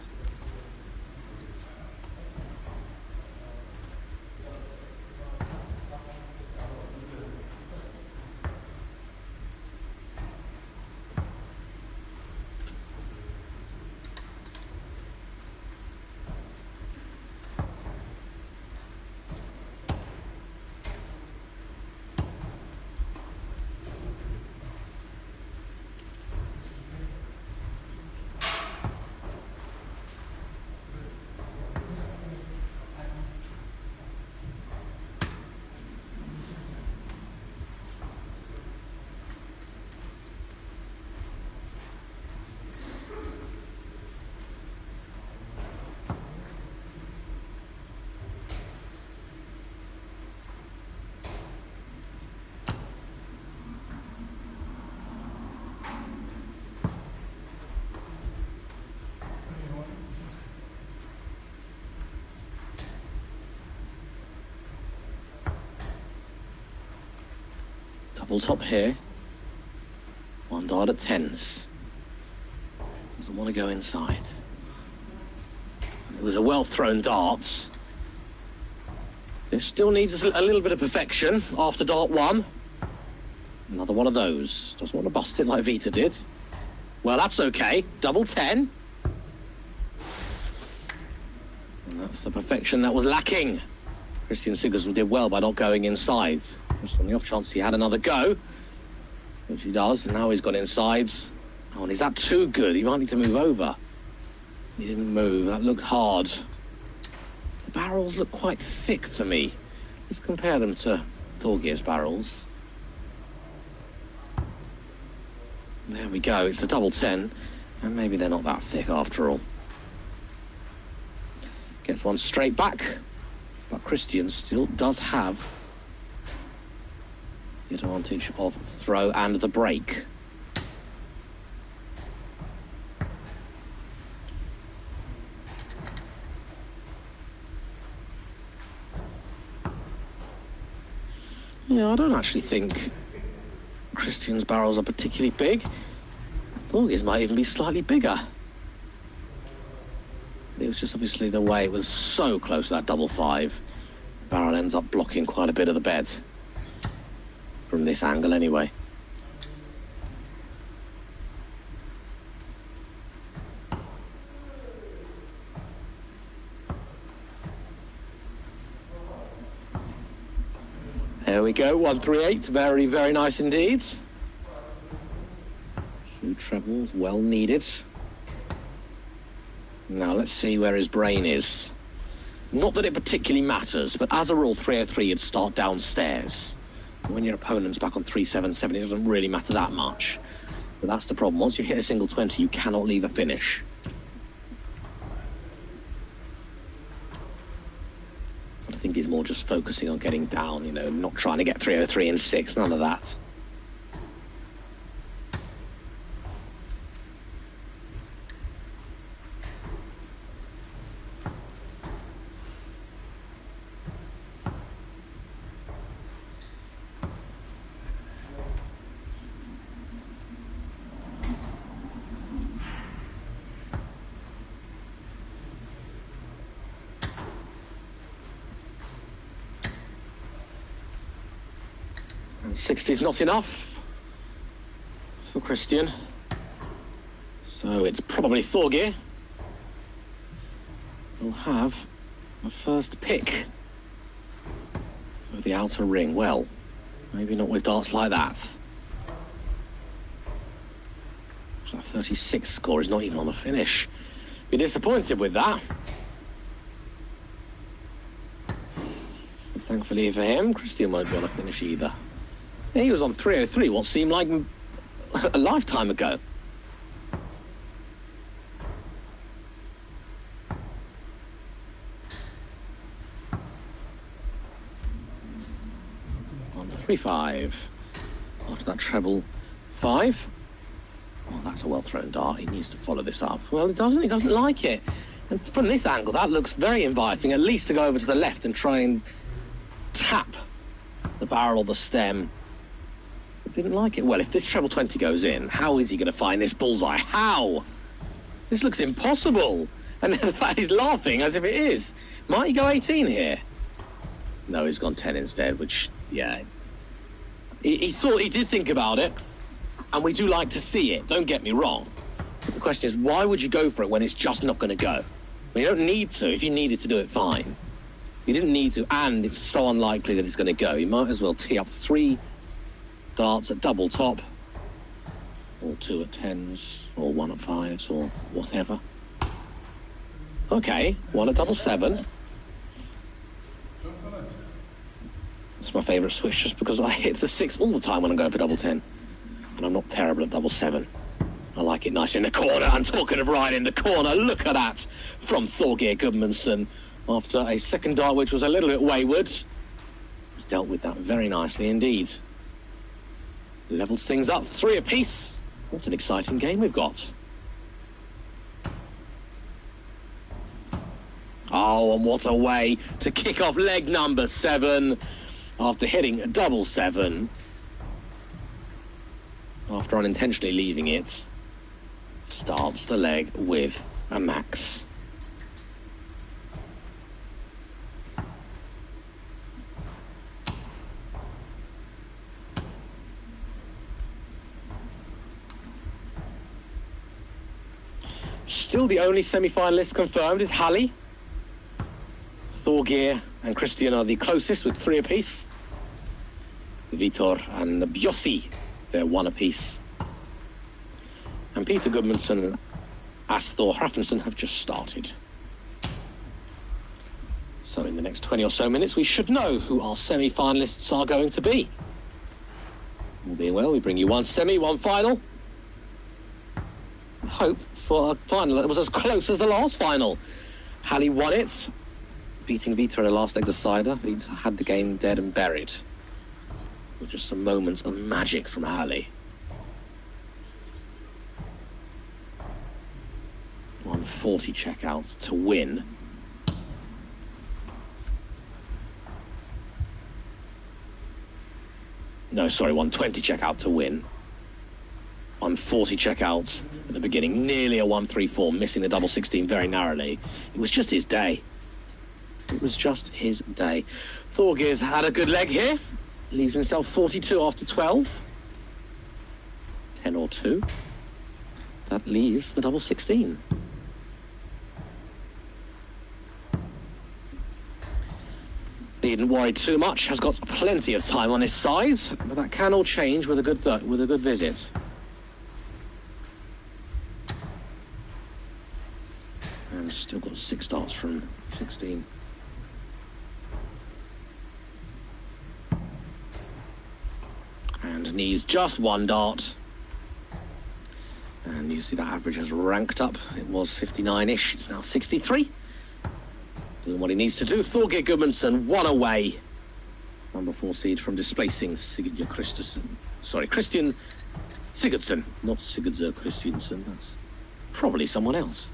Double top here. 1 dart at 10s. Doesn't want to go inside. It was a well-thrown dart. This still needs a little bit of perfection after dart 1. Another one of those. Doesn't want to bust it like Vita did. Well, that's okay. Double 10. And that's the perfection that was lacking. Christian Sigurdsson did well by not going inside. Just on the off chance he had another go, which he does, and now he's got insides. Oh, and is that too good? He might need to move over. He didn't move. That looked hard. The barrels look quite thick to me. Let's compare them to Thorgeir's barrels. There we go. It's the double 10, and maybe they're not that thick after all. Gets one straight back, but Christian still does have the advantage of throw and the break. Yeah, I don't actually think Christian's barrels are particularly big. Thorgeir's might even be slightly bigger. It was just obviously the way it was so close to that double 5. The barrel ends up blocking quite a bit of the bed. From this angle anyway. There we go, 138, very, very nice indeed. 2 trebles, well needed. Now let's see where his brain is. Not that it particularly matters, but as a rule, 303, you'd start downstairs. When your opponent's back on 377, it doesn't really matter that much. But that's the problem. Once you hit a single 20, you cannot leave a finish. But I think he's more just focusing on getting down, you know, not trying to get 303 and 6, none of that. And 60's not enough for Christian. So it's probably Thorgeir. He'll have the first pick of the outer ring. Well, maybe not with darts like that. So that 36 score is not even on the finish. Be disappointed with that. But thankfully for him, Christian won't be on a finish either. He was on 303, what seemed like a lifetime ago. 3-5. After that treble 5. Oh, that's a well-thrown dart. He needs to follow this up. Well, he doesn't. He doesn't like it. And from this angle, that looks very inviting, at least to go over to the left and try and tap the barrel or the stem. Didn't like it. Well, if this treble 20 goes in, how is he going to find this bullseye? How? This looks impossible. And the fact he's laughing as if it is. Might he go 18 here? No, he's gone 10 instead, which, yeah. He did think about it, and we do like to see it, don't get me wrong. But the question is, why would you go for it when it's just not going to go? Well, you don't need to. If you needed to do it, fine. You didn't need to, and it's so unlikely that it's going to go. You might as well tee up 3 darts at double top, or 2 at 10s, or 1 at 5s, or whatever. Okay, 1 at double 7. It's my favourite switch just because I hit the 6 all the time when I'm going for double 10. And I'm not terrible at double 7. I like it nice in the corner. And talking of right in the corner, look at that from Thorgeir Gudmundsson. After a second dart which was a little bit wayward, he's dealt with that very nicely indeed. Levels things up, 3 apiece. What an exciting game we've got. Oh, and what a way to kick off leg number 7 after hitting a double 7. After unintentionally leaving it, starts the leg with a max. Still the only semi-finalist confirmed is Halli. Thorgeir and Christian are the closest with 3 apiece. Vitor and Bjossi, they're 1 apiece. And Peter Gudmundsson and Asthor Hrafnsson have just started. So in the next 20 or so minutes, we should know who our semi-finalists are going to be. All being well, we bring you 1 semi, 1 final. And hope for a final that was as close as the last final. Halli won it, beating Vitor in a last leg decider. Vitor had the game dead and buried. With just some moments of magic from Halli. 140 checkouts to win. No, sorry, 120 checkout to win. 140 checkouts at the beginning. Nearly a 134, missing the double 16 very narrowly. It was just his day. It was just his day. Thorgeir's had a good leg here. Leaves himself 42 after 12. 10 or 2. That leaves the double 16. Needn't worry too much. Has got plenty of time on his side, but that can all change with a good visit. And still got 6 darts from 16. And needs just 1 dart. And you see that average has ranked up. It was 59-ish, it's now 63. Doing what he needs to do. Thorgeir Gudmundsson, 1 away. Number 4 seed from displacing Christian Sigurdsson. Not Sigurdsson Christiansen, that's probably someone else.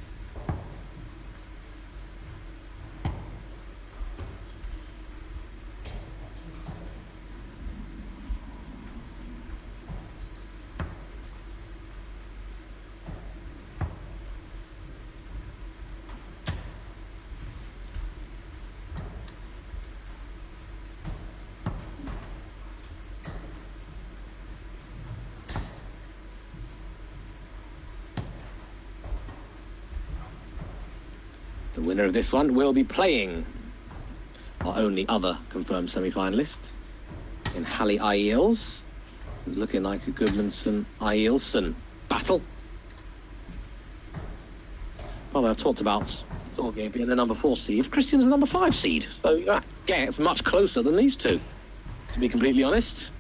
The winner of this one will be playing our only other confirmed semi-finalist in Halli Aiels. It's looking like a Gudmundsson-Aielsen battle. Well, I've talked about Thorgeir being the number 4 seed. Christian's the number 5 seed. So yeah, it's much closer than these two, to be completely honest.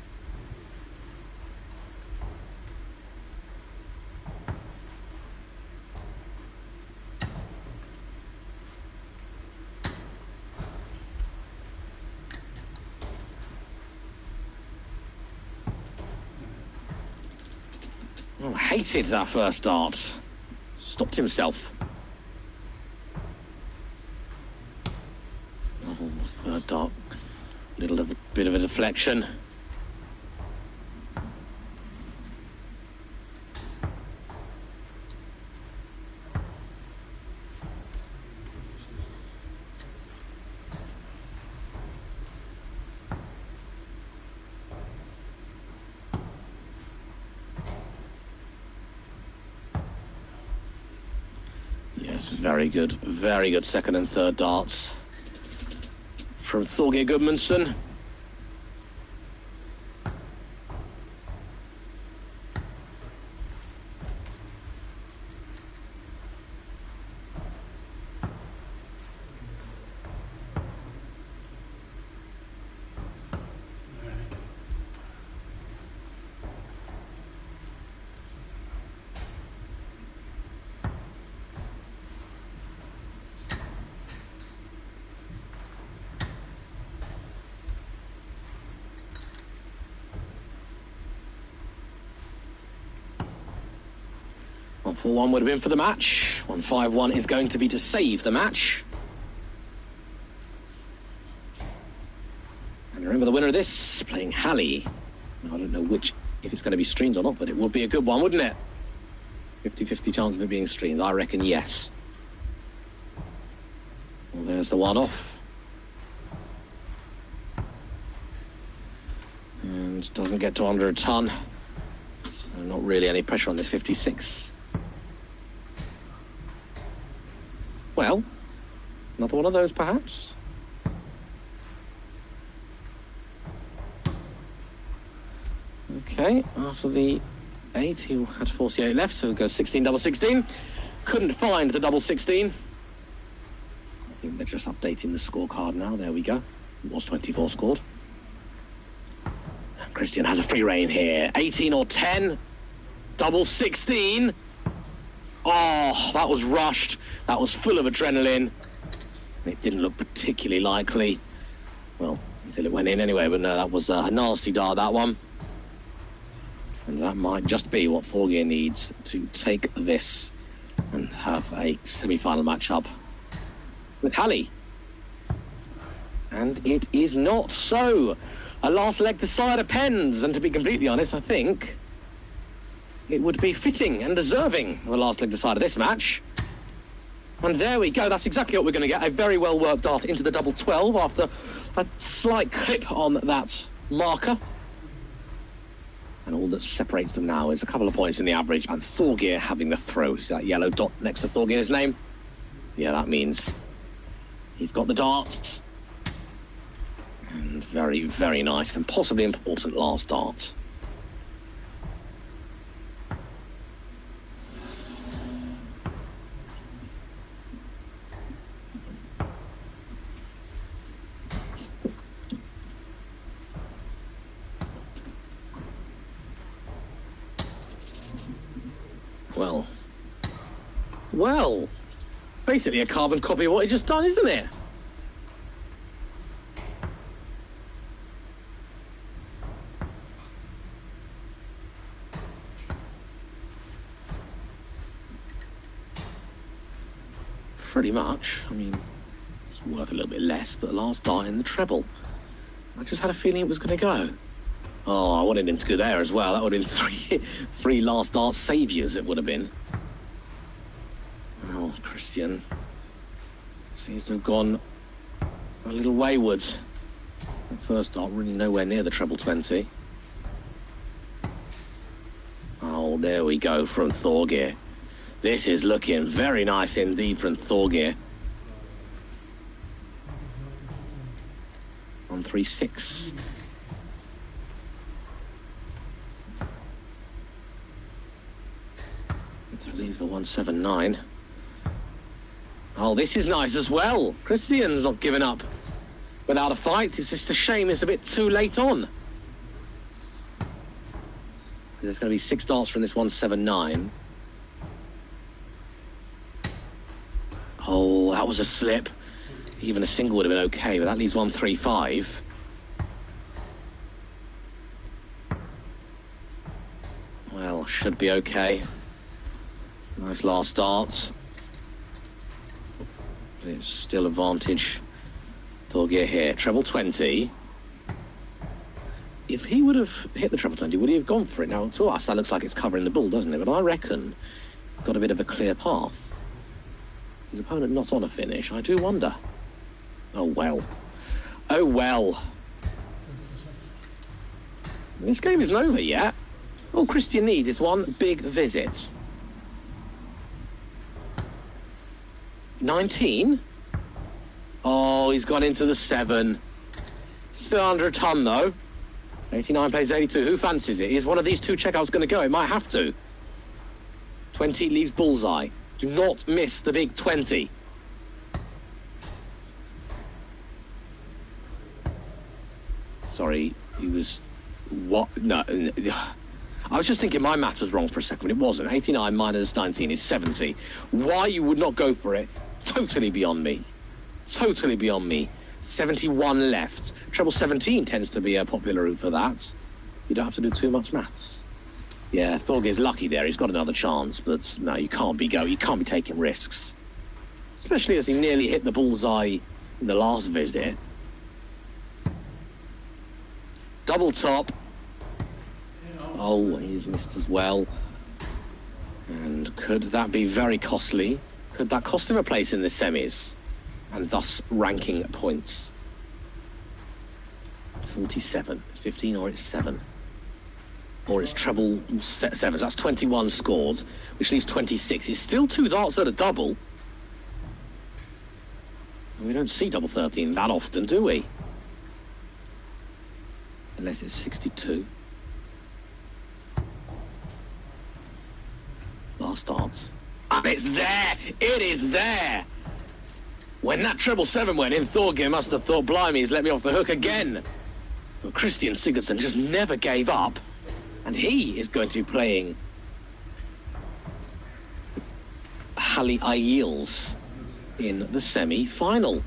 Well, hated that first dart. Stopped himself. Oh, third dart. Little of a bit of a deflection. Yes, very good second and third darts from Thorgeir Gudmundsson. One 4-1 would have been for the match. 1-5-1 is going to be to save the match. And remember the winner of this, playing Hallie. I don't know if it's going to be streamed or not, but it would be a good one, wouldn't it? 50-50 chance of it being streamed. I reckon yes. Well, there's the one off. And doesn't get to under a ton. So not really any pressure on this 56. Well, another one of those perhaps. Okay, after the 8, he had 48 left, so it goes 16 double 16. Couldn't find the double 16. I think they're just updating the scorecard now. There we go. It was 24 scored. Christian has a free rein here. 18 or 10. Double 16. Oh, that was rushed. That was full of adrenaline. It didn't look particularly likely. Well, until it went in anyway, but no, that was a nasty dart, that one. And that might just be what Thorgeir needs to take this and have a semi-final matchup with Hallie. And it is not so. A last leg decider pens, and to be completely honest, I think it would be fitting and deserving of a last leg decider this match. And there we go, that's exactly what we're going to get. A very well worked dart into the double 12 after a slight clip on that marker. And all that separates them now is a couple of points in the average, and Thorgeir having the throw. See that yellow dot next to Thorgeir's name? Yeah, that means he's got the darts. And very, very nice and possibly important last dart. Well, it's basically a carbon copy of what he just done, isn't it? Pretty much. I mean, it's worth a little bit less, but the last dart in the treble. I just had a feeling it was going to go. Oh, I wanted him to go there as well. That would have been three last dart saviours, it would have been. Well, Christian seems to have gone a little wayward. The first dart really nowhere near the treble 20. Oh, there we go from Thorgeir. This is looking very nice indeed from Thorgeir. 136. To leave the 179. Oh, this is nice as well. Christian's not giving up without a fight. It's just a shame it's a bit too late on. There's going to be 6 darts from this 179. Oh, that was a slip. Even a single would have been okay, but that leaves 135. Well, should be okay. Nice last start. It's still advantage. Thorgeir here, treble 20. If he would have hit the treble 20, would he have gone for it? Now, to us, that looks like it's covering the bull, doesn't it? But I reckon got a bit of a clear path. His opponent not on a finish. I do wonder. Oh, well. Oh, well. This game isn't over yet. All Christian needs is one big visit. 19? Oh, he's gone into the 7. Still under a ton, though. 89 plays 82. Who fancies it? Is one of these two checkouts going to go? It might have to. 20 leaves bullseye. Do not miss the big 20. Sorry, he was... What? No. I was just thinking my math was wrong for a second, but it wasn't. 89 minus 19 is 70. Why you would not go for it, totally beyond me. Totally beyond me. 71 left. Treble 17 tends to be a popular route for that. You don't have to do too much maths. Yeah, Thorgeir's lucky there. He's got another chance, but no, you can't be taking risks. Especially as he nearly hit the bullseye in the last visit. Double top. Oh, he's missed as well. And could that be very costly? Could that cost him a place in the semis? And thus ranking points. 47. 15 or it's 7. Or it's treble 7. That's 21 scored, which leaves 26. It's still 2 darts at a double. And we don't see double 13 that often, do we? Unless it's 62. Last darts. And it's there! It is there! When that treble 7 went in, Thorgeir must have thought, blimey, he's let me off the hook again. But Christian Sigurdsson just never gave up. And he is going to be playing Halli Ayiels in the semi-final.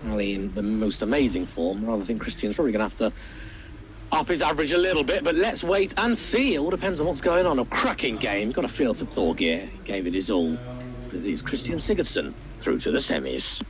Halli in the most amazing form. Rather think Christian's probably going to have to up his average a little bit, but let's wait and see. It all depends on what's going on. A cracking game. Got a feel for Thorgeir. He gave it his all. But it is Christian Sigurdsson through to the semis.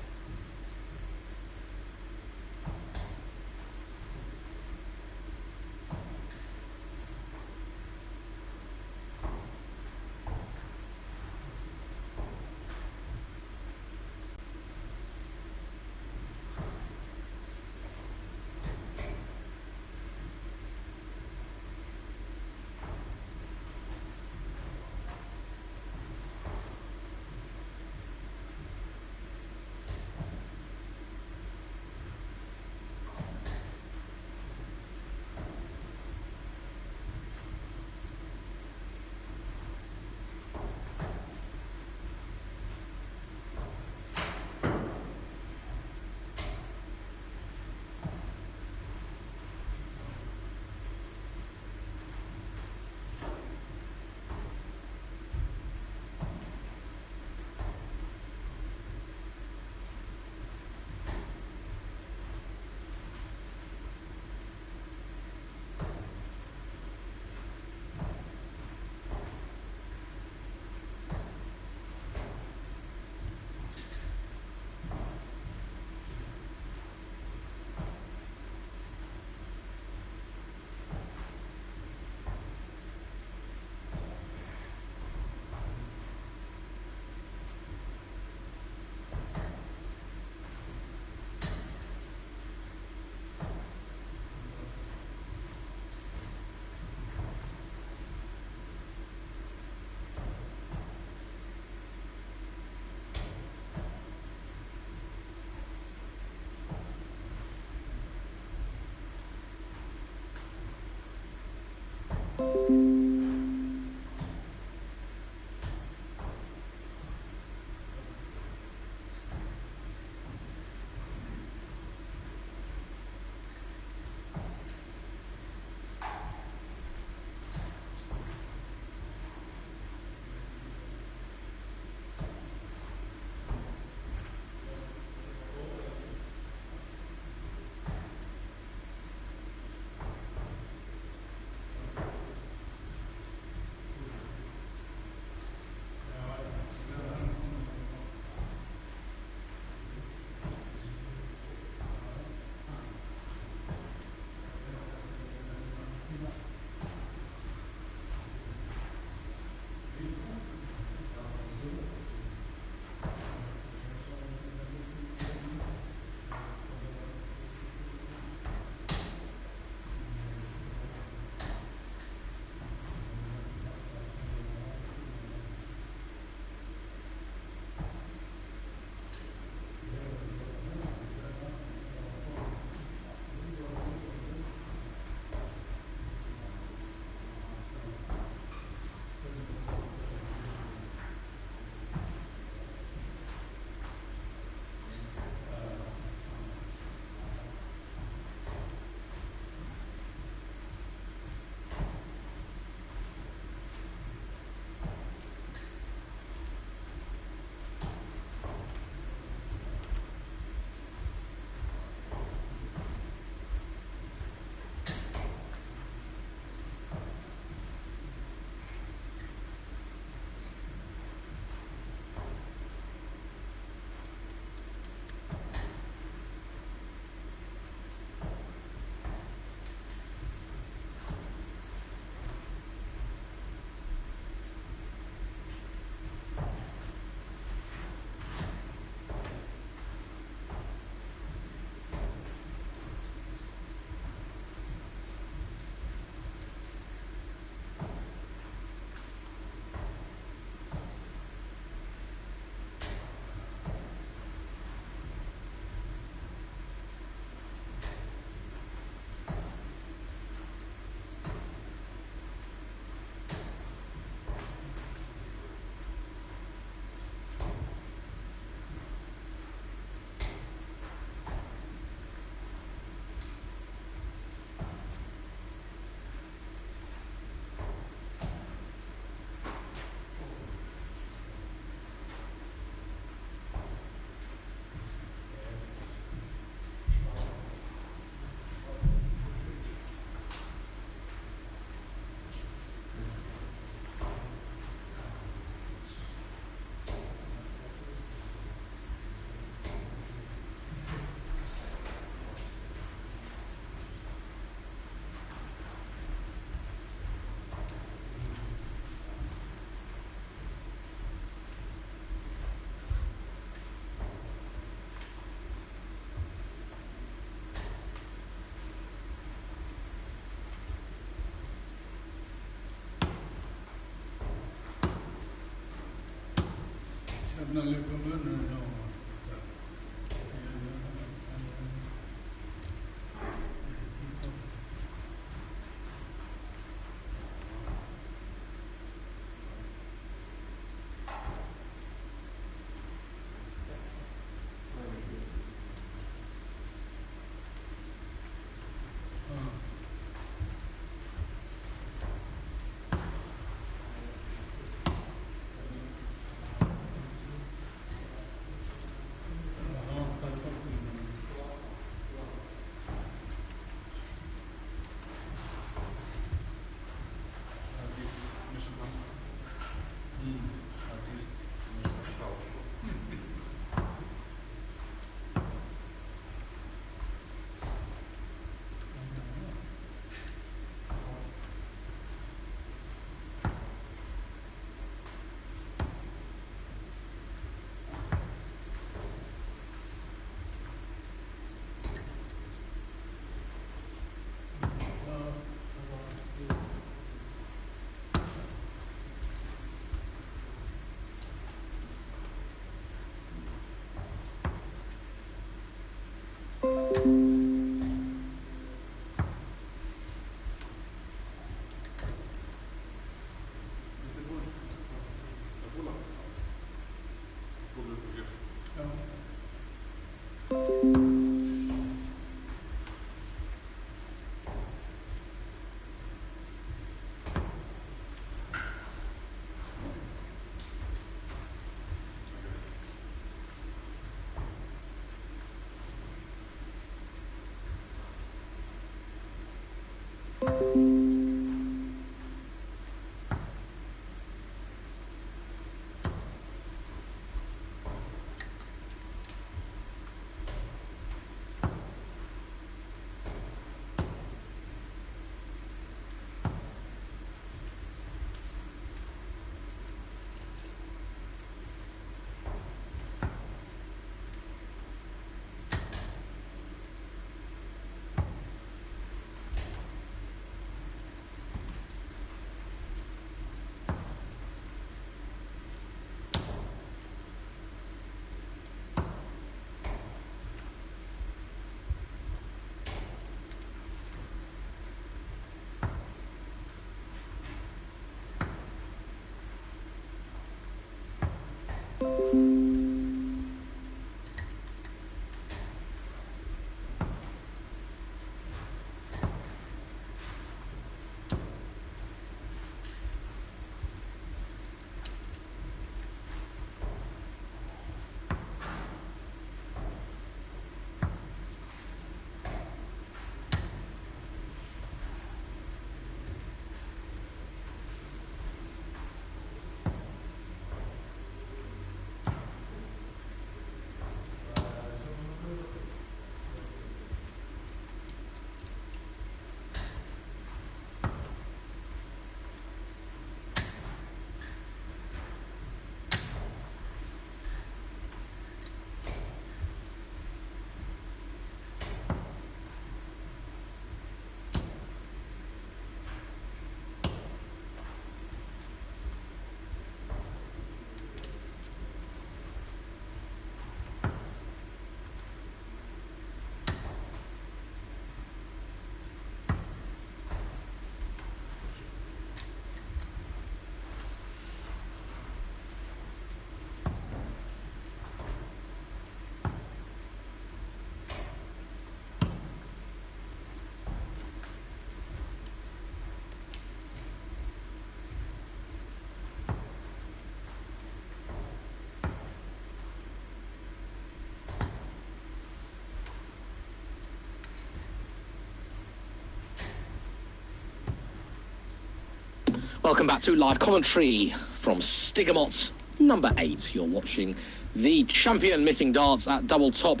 Welcome back to live commentary from Stigamót number 8. You're watching the champion missing darts at double top.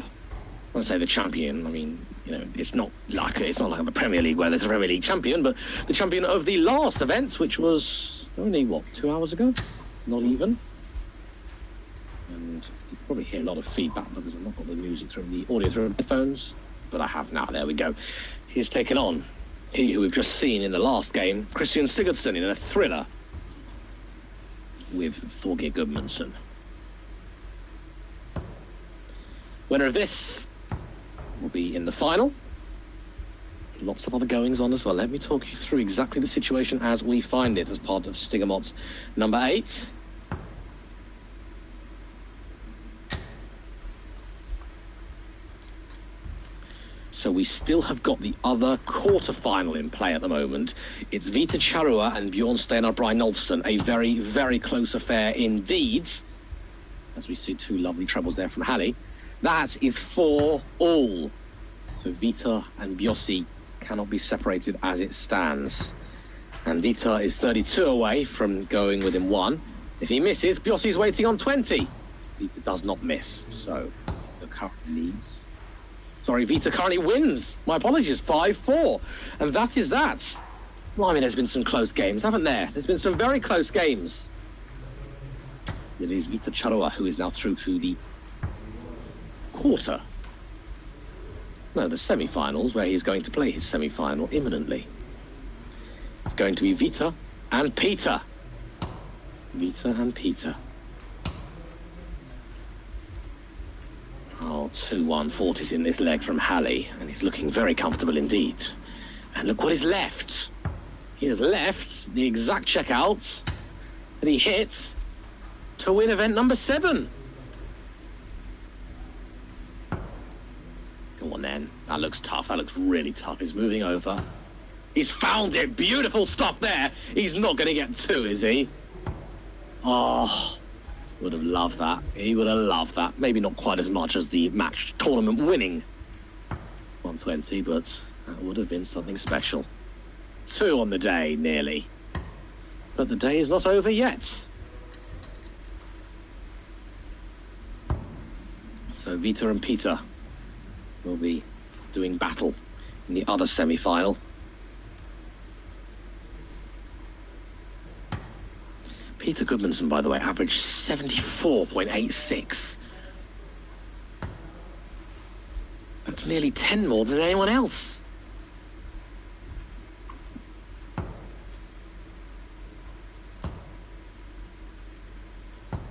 When I say the champion, I mean, you know, it's not like the Premier League where there's a Premier League champion, but the champion of the last event, which was only, what, 2 hours ago? Not even. And you can probably hear a lot of feedback because I've not got the music through the audio through headphones, but I have now. There we go. He's taken on he who we've just seen in the last game, Christian Sigurdsson, in a thriller with Thorgeir Gudmundsson. Winner of this will be in the final. Lots of other goings on as well. Let me talk you through exactly the situation as we find it as part of Stigamót's number 8. So we still have got the other quarter-final in play at the moment. It's Vita Charua and Bjornstein Brynolfsson, a very, very close affair indeed. As we see two lovely trebles there from Hallie. That is 4 all. So Vita and Bjossi cannot be separated as it stands. And Vita is 32 away from going within 1. If he misses, Bjossi's waiting on 20. Vita does not miss, so Vita currently leads. Sorry, Vita currently wins. My apologies, 5-4. And that is that. Well, I mean, there's been some close games, haven't there? There's been some very close games. It is Vita Charua who is now through to the quarter. No, the semi-finals, where he's going to play his semi-final imminently. It's going to be Vita and Peter. Vita and Peter. Oh, 2-1-40s in this leg from Hallie, and he's looking very comfortable indeed. And look what is left. He has left the exact checkout that he hit to win event number 7. Go on then. That looks tough. That looks really tough. He's moving over. He's found it. Beautiful stuff there. He's not going to get 2, is he? Oh, would have loved that. He would have loved that. Maybe not quite as much as the match tournament winning 120, but that would have been something special. 2 on the day, nearly. But the day is not over yet. So Vita and Peter will be doing battle in the other semi-final. Peter Goodmanson, by the way, averaged 74.86. That's nearly 10 more than anyone else.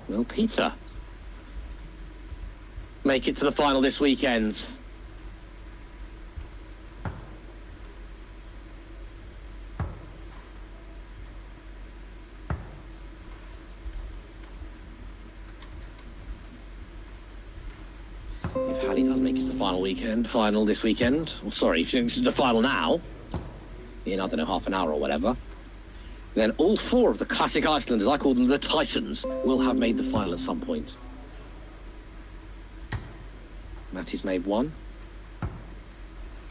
Will Peter make it to the final this weekend? If Hallie does make it to the final this weekend, well, sorry, if it's the final now, in, I don't know, half an hour or whatever, then all 4 of the classic Icelanders, I call them the Titans, will have made the final at some point. Matty's made 1.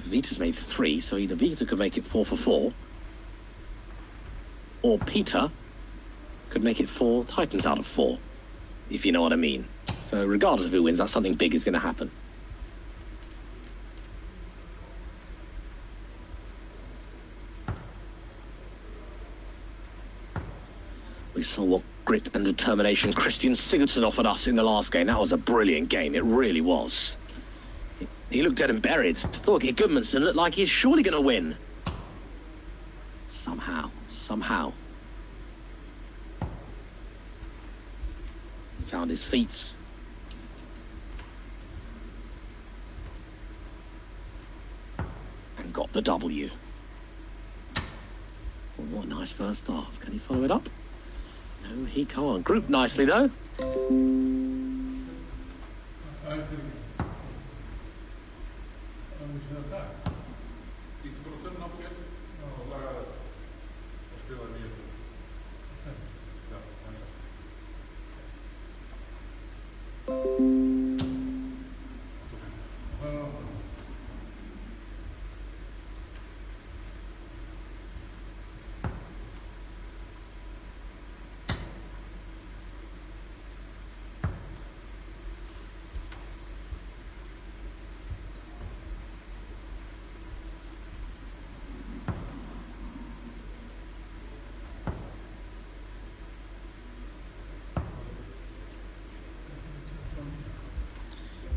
Vita's made 3, so either Vita could make it 4 for 4, or Peter could make it 4 Titans out of 4, if you know what I mean. So regardless of who wins, that's something big is going to happen. We saw what grit and determination Christian Sigurdsson offered us in the last game. That was a brilliant game, it really was. He looked dead and buried. Thorgeir Gudmundsson looked like he's surely going to win. Somehow. He found his feet. And got the W. Oh, what a nice first start. Can he follow it up? No, he can't. Grouped nicely, though.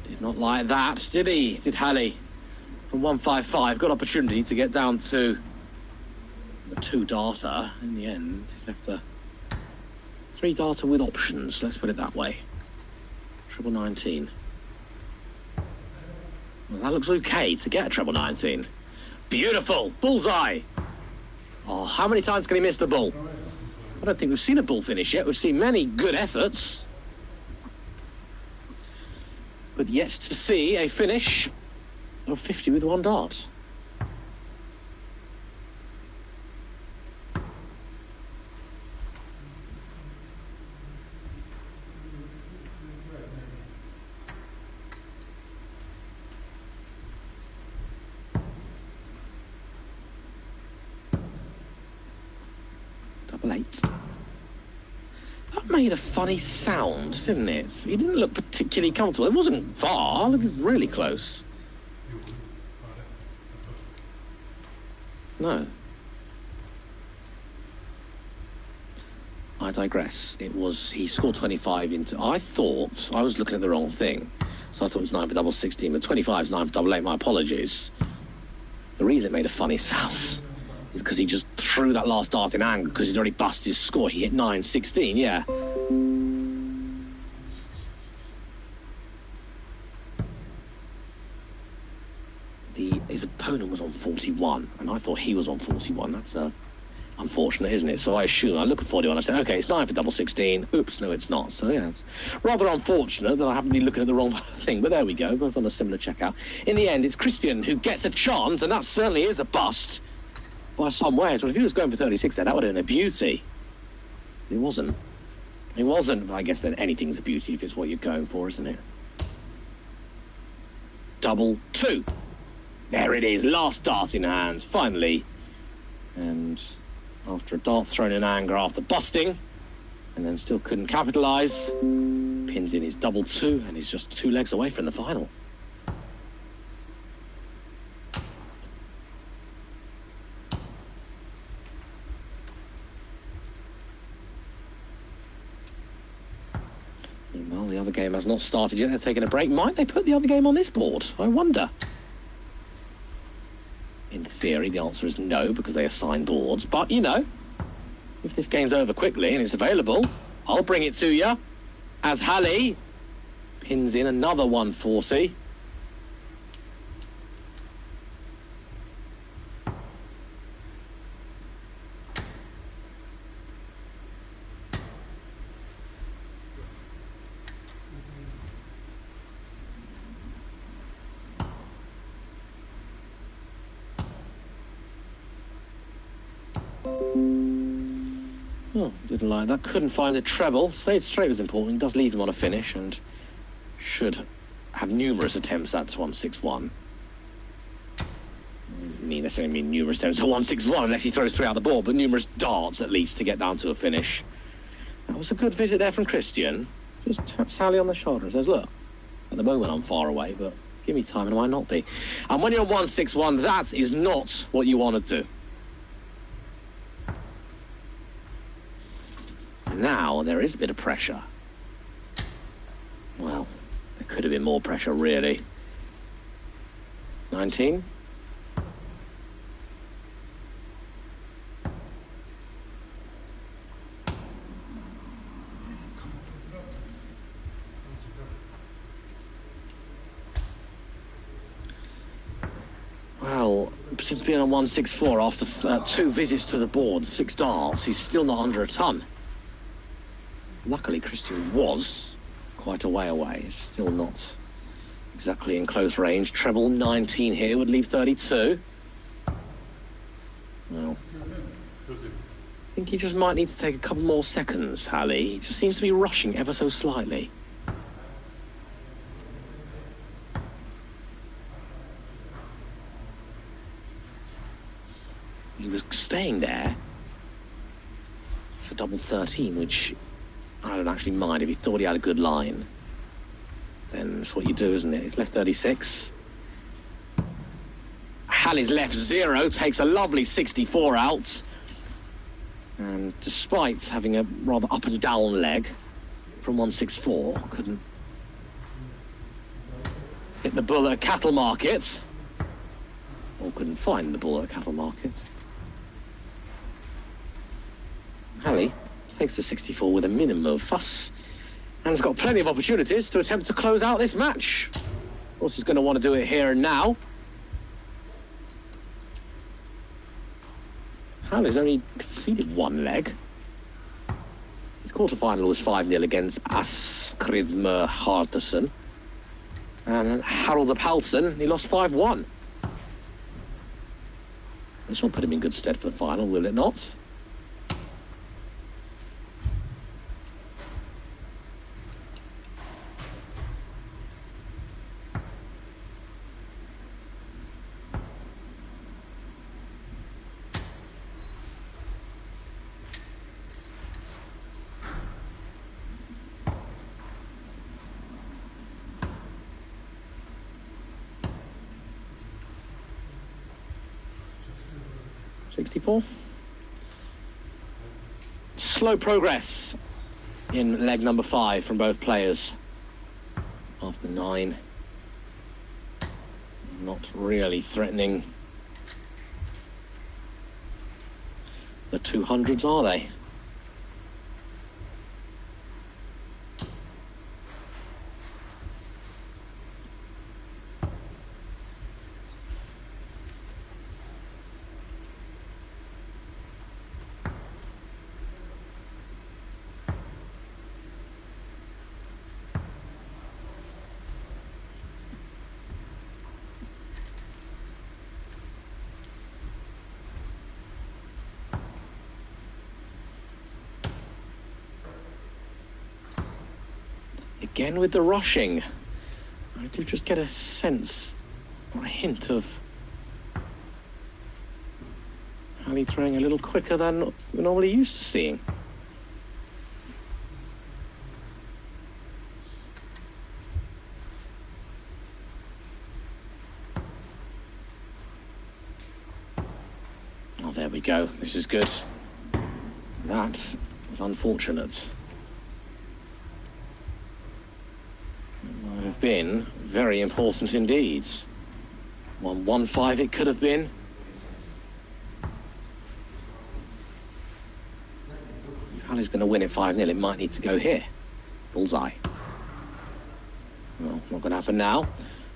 Did not like that, did he? Did Hallie? From 155, got opportunity to get down to the 2 data. In the end, he's left a 3 data with options, let's put it that way. 19. Well, that looks okay to get a treble 19. Beautiful! Bullseye! Oh, how many times can he miss the bull? I don't think we've seen a bull finish yet. We've seen many good efforts. But yet to see a finish of 50 with one dart. Double 8. That made a funny sound, didn't it? He didn't look particularly comfortable. It wasn't far. It was really close. No. I digress. It was, he scored 25 into, I thought, I was looking at the wrong thing. So I thought it was 9 for double 16, but 25 is 9 for double 8. My apologies. The reason it made a funny sound is because he just threw that last dart in anger because he'd already busted his score. He hit 9-16, yeah. His opponent was on 41, and I thought he was on 41. That's unfortunate, isn't it? So I look at 41, I say, okay, it's 9 for double 16. Oops, no, it's not. So yeah, it's rather unfortunate that I happen to be looking at the wrong thing, but there we go, both on a similar checkout. In the end, it's Christian who gets a chance, and that certainly is a bust by some ways. Well, if he was going for 36 there, that would have been a beauty. It wasn't. It wasn't, but I guess then anything's a beauty if it's what you're going for, isn't it? Double 2. There it is, last dart in hand, finally. And after a dart thrown in anger after busting, and then still couldn't capitalise, pins in his double 2, and he's just 2 legs away from the final. Meanwhile, the other game has not started yet. They're taking a break. Might they put the other game on this board? I wonder. In theory, the answer is no, because they assign boards. But, you know, if this game's over quickly and it's available, I'll bring it to you. As Halley pins in another 140. Oh, didn't like that. Couldn't find a treble. Stayed straight was important. It does leave him on a finish and should have numerous attempts at 161. I mean, necessarily mean numerous attempts at 161 unless he throws 3 out the board, but numerous darts at least to get down to a finish. That was a good visit there from Christian. Just taps Halley on the shoulder and says, look, at the moment I'm far away, but give me time and I might not be. And when you're on 161, that is not what you want to do. Now there is a bit of pressure. Well, there could have been more pressure, really. 19? Well, since being on 164 after 2 visits to the board, 6 darts, he's still not under a ton. Luckily, Christian was quite a way away. Still not exactly in close range. Treble 19 here would leave 32. Well, I think he just might need to take a couple more seconds, Halley. He just seems to be rushing ever so slightly. He was staying there for double 13, which I don't actually mind. If he thought he had a good line, then that's what you do, isn't it? He's left 36. Halley's left 0, takes a lovely 64 out. And despite having a rather up and down leg from 164, couldn't hit the bull at a cattle market. Or couldn't find the bull at a cattle market. Halley takes the 64 with a minimum of fuss and has got plenty of opportunities to attempt to close out this match. Of course, he's going to want to do it here and now. Halley's only conceded one leg. His quarterfinal was 5-0 against Askridmer Harderson. And Harold Palsen, he lost 5-1. This will put him in good stead for the final, will it not? Slow progress in leg number 5 from both players. After 9. Not really threatening the 200s, are they? Again with the rushing, I do just get a sense or a hint of Halley throwing a little quicker than we're normally used to seeing. Oh, there we go. This is good. That was unfortunate. Might have been very important indeed. 1-1-5 it could have been. If Halley's going to win it 5-0, it might need to go here. Bullseye. Well, not going to happen now.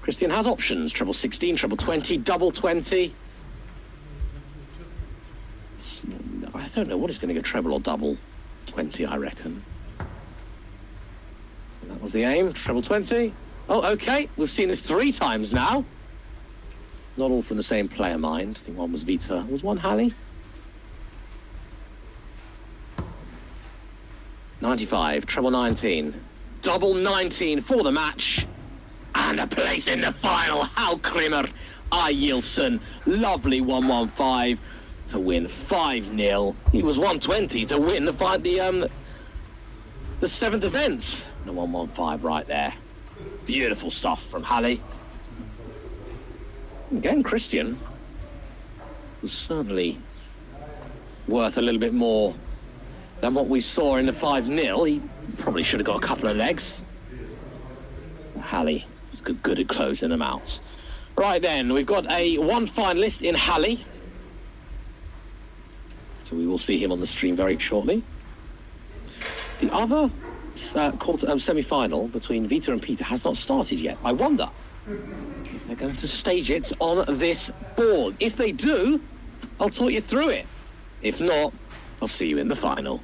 Christian has options. Treble 16, treble 20, double 20. I don't know what he's going to go, treble or double 20, I reckon. And that was the aim, treble 20. Oh, okay, we've seen this 3 times now. Not all from the same player, mind. I think one was Vita. Was one Halley? 95, treble 19. Double 19 for the match. And a place in the final. Halkrimmer, Ayilson. Lovely 1-1-5 to win 5-0. He was 120 to win the 7th event. The 1-1-5 right there. Beautiful stuff from Halley. Again, Christian was certainly worth a little bit more than what we saw in the 5-0. He probably should have got a couple of legs. Halley was good at closing them out. Right then, we've got one finalist in Halley. So we will see him on the stream very shortly. The other semi-final between Vita and Peter has not started yet. I wonder if they're going to stage it on this board. If they do, I'll talk you through it. If not, I'll see you in the final.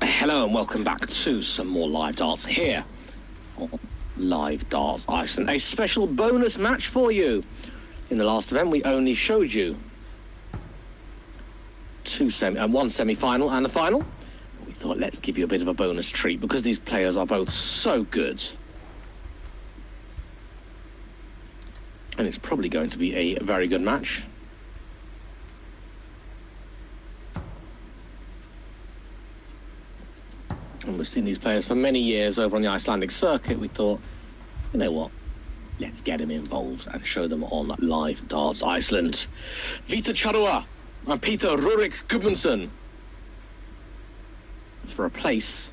Hello and welcome back to some more live darts here on Live Darts Iceland. A special bonus match for you. In the last event, we only showed you one semi-final and a final. We thought, let's give you a bit of a bonus treat because these players are both so good. And it's probably going to be a very good match. And we've seen these players for many years over on the Icelandic circuit. We thought, you know what? Let's get them involved and show them on Live Darts Iceland. Vita Charua and Peter Rurik Gudmundsson for a place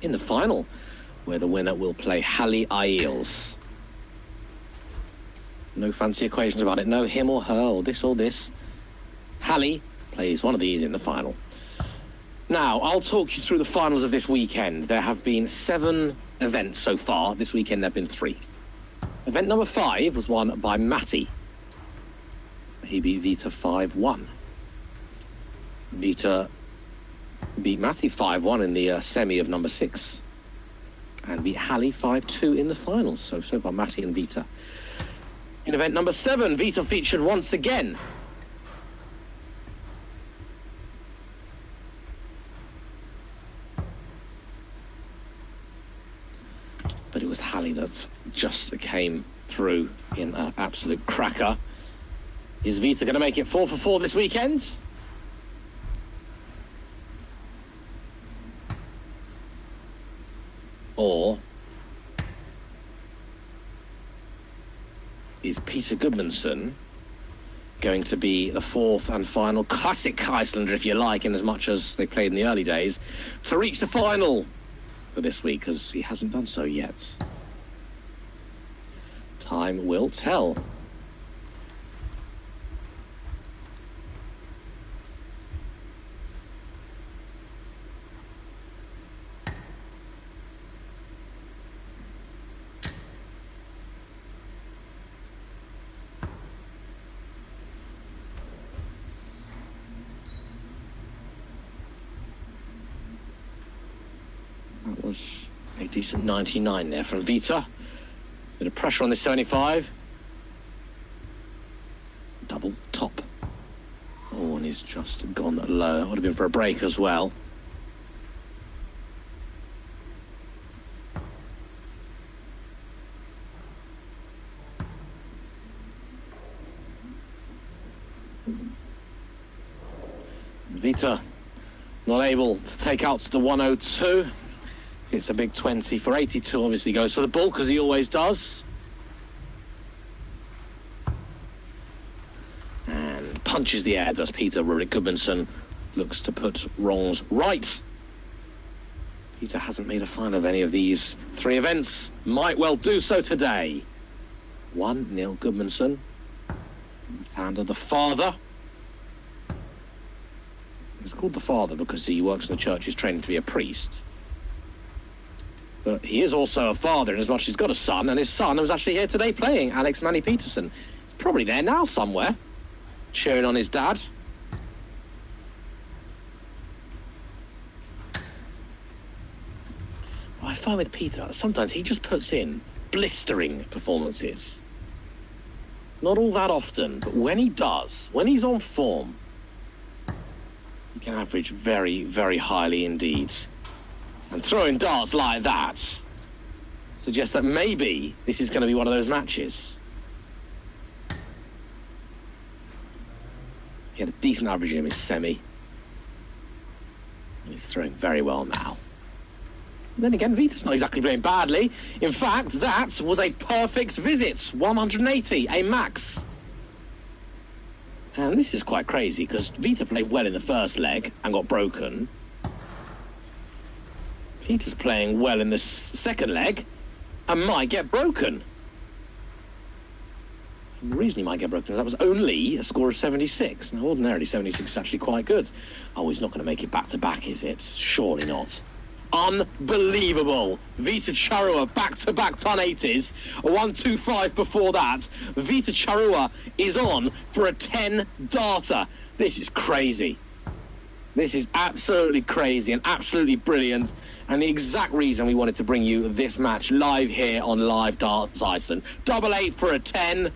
in the final, where the winner will play Halli Ails. No fancy equations about it. No him or her or this or this. Halli plays one of these in the final. Now, I'll talk you through the finals of this weekend. There have been 7 events so far. This weekend there have been 3. Event number 5 was won by Matti. He beat Vita 5-1. Vita beat Matti 5-1 in the semi of number 6. And beat Halli 5-2 in the finals. So far, Matti and Vita. In event number 7, Vita featured once again. But it was Halli that just came through in an absolute cracker. Is Vita going to make it 4 for 4 this weekend? Or is Peter Gudmundsson going to be the 4th and final classic Icelander, if you like, in as much as they played in the early days, to reach the final for this week, because he hasn't done so yet? Time will tell. That was a decent 99 there from Vita. Bit of pressure on this 75. Double top. Oh, and he's just gone low. Would have been for a break as well. Vita not able to take out to the 102. It's a big 20 for 82, obviously goes for the ball, because he always does. And punches the air, does Peter. Rurik Gudmundsson looks to put wrongs right. Peter hasn't made a final of any of these 3 events. Might well do so today. 1-0 Gudmundsson. Left-hander, the father. He's called the father because he works in the church. He's training to be a priest. But he is also a father in as much as he's got a son, and his son was actually here today playing, Alex Manny Peterson. He's probably there now somewhere, cheering on his dad. But I find with Peter, sometimes he just puts in blistering performances. Not all that often, but when he does, when he's on form, he can average very, very highly indeed. And throwing darts like that suggests that maybe this is going to be one of those matches. He had a decent average in his semi. And he's throwing very well now. And then again, Vita's not exactly playing badly. In fact, that was a perfect visit. 180, a max. And this is quite crazy because Vita played well in the first leg and got broken. Peter's playing well in the second leg and might get broken. And the reason he might get broken is that was only a score of 76. Now, ordinarily, 76 is actually quite good. Oh, he's not going to make it back-to-back, is it? Surely not. Unbelievable. Vita Charua back-to-back ton 80s. A 1-2-5 before that. Vita Charua is on for a 10-darter. This is crazy. This is absolutely crazy and absolutely brilliant, and the exact reason we wanted to bring you this match live here on Live Darts Iceland. 8-8 for a 10.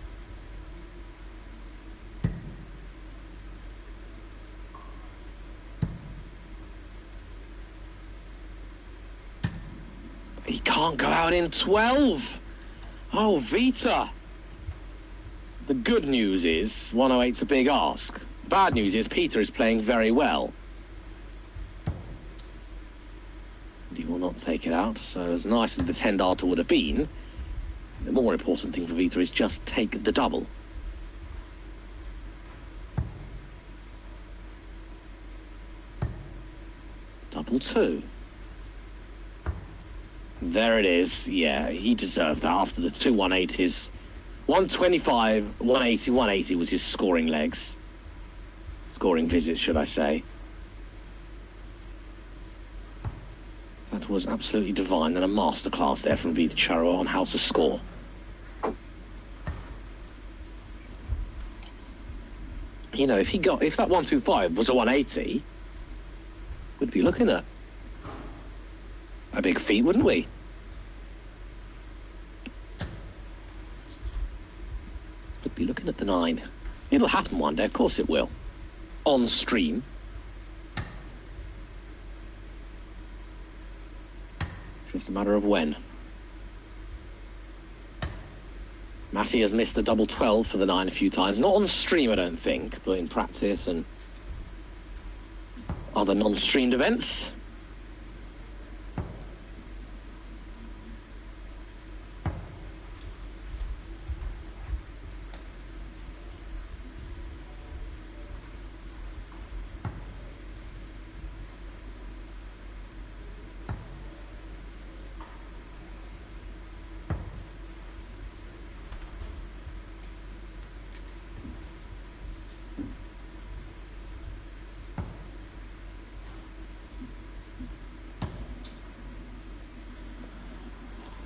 He can't go out in 12. Oh, Vita. The good news is 108's a big ask. The bad news is Peter is playing very well. He will not take it out, so as nice as the 10-darter would have been, the more important thing for Vita is just take the double. Double 2. There it is. Yeah, he deserved that after the 2 180s. 125, 180, 180 was his scoring legs. Scoring visits, should I say. That was absolutely divine, and a masterclass there from Vita Charua on how to score. You know, if that 125 was a 180, we'd be looking at a big feat, wouldn't we? We'd be looking at the 9. It'll happen one day, of course it will. On stream. Just a matter of when. Matty has missed the double 12 for the 9 a few times. Not on stream, I don't think, but in practice and other non-streamed events.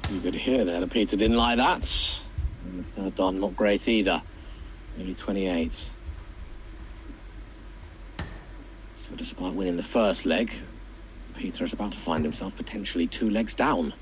You could hear there that Peter didn't like that. And the third dart, not great either. Only 28. So despite winning the first leg, Peter is about to find himself potentially 2 legs down.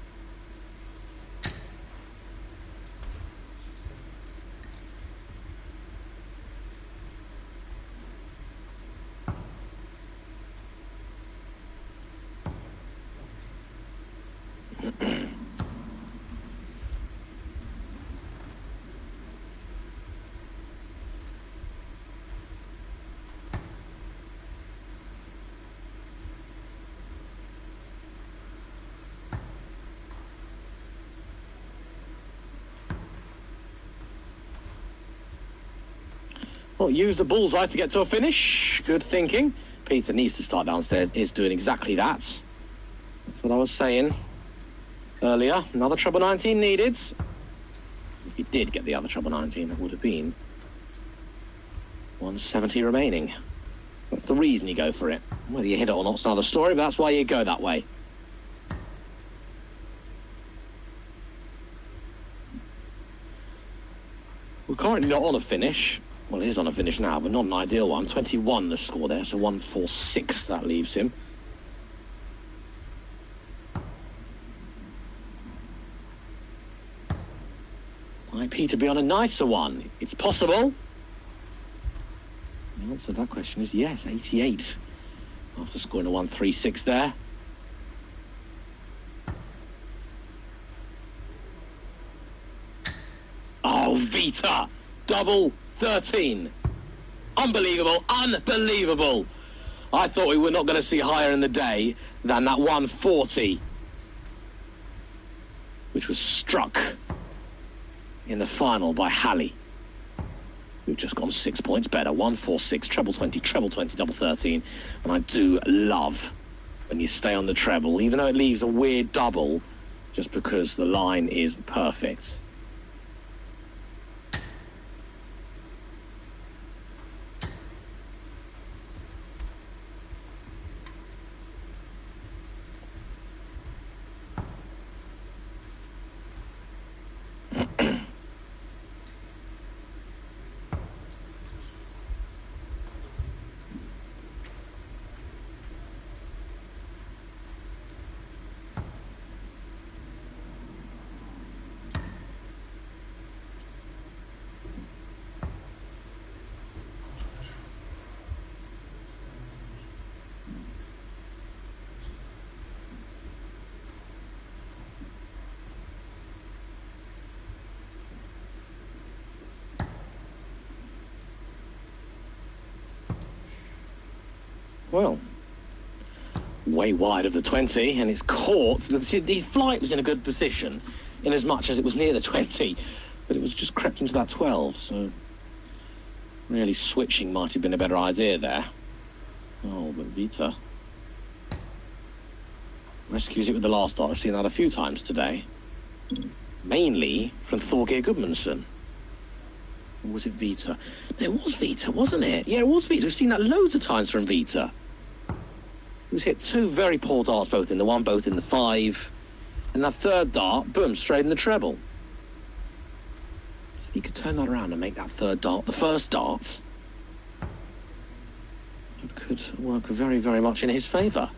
Well, use the bullseye to get to a finish. Good thinking. Peter needs to start downstairs, is doing exactly that. That's what I was saying earlier. Another treble 19 needed. If he did get the other treble 19, that would have been 170 remaining. So that's the reason you go for it. Whether you hit it or not's another story, but that's why you go that way. We're currently not on a finish. Well, it is on a finish now, but not an ideal one. 21 the score there, so 146 that leaves him. Might Peter be on a nicer one? It's possible. The answer to that question is yes, 88. After scoring a 136 there. Oh, Vita! Double 13. Unbelievable, unbelievable. I thought we were not going to see higher in the day than that 140, which was struck in the final by Halley. We've just gone 6 points better. 146, treble 20, double 13. And I do love when you stay on the treble, even though it leaves a weird double, just because the line is perfect. Well, way wide of the 20, and it's caught. The flight was in a good position, in as much as it was near the 20, but it was just crept into that 12, so really switching might have been a better idea there. Oh, but Vita rescues it with the last dart. I've seen that a few times today, mainly from Thorgeir Gudmundsson. Or was it Vita? No, it was Vita, wasn't it? Yeah, it was Vita. We've seen that loads of times from Vita. He was hit two very poor darts, both in the 1, both in the 5. And that third dart, boom, straight in the treble. If he could turn that around and make that third dart the first dart, it could work very, very much in his favour.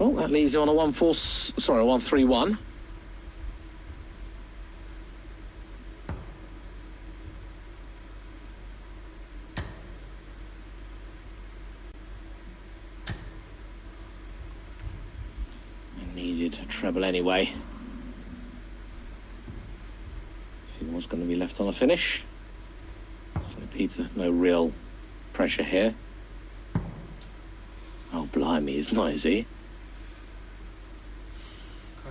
Oh, that leaves him on a 1-3-1. Needed a treble anyway. If he was going to be left on a finish. So Peter, no real pressure here. Oh, blimey, he's not, is he?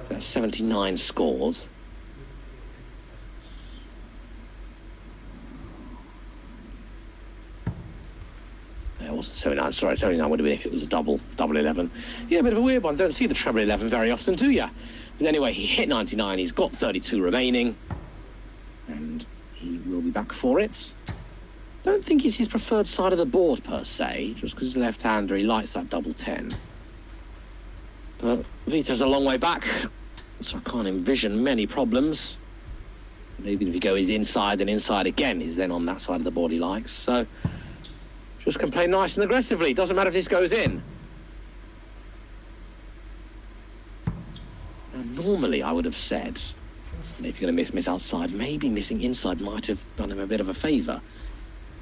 That's 79 scores. No, it wasn't 79, sorry, 79 would have been if it was a double 11. Yeah, a bit of a weird one. Don't see the treble 11 very often, do you? But anyway, he hit 99, he's got 32 remaining. And he will be back for it. Don't think it's his preferred side of the board, per se, just because he's a left-hander, he likes that double 10. But Vita's a long way back, so I can't envision many problems. And even if he goes inside and inside again, he's then on that side of the board he likes. So just can play nice and aggressively. Doesn't matter if this goes in. Now, normally I would have said, if you're going to miss outside, maybe missing inside might have done him a bit of a favour.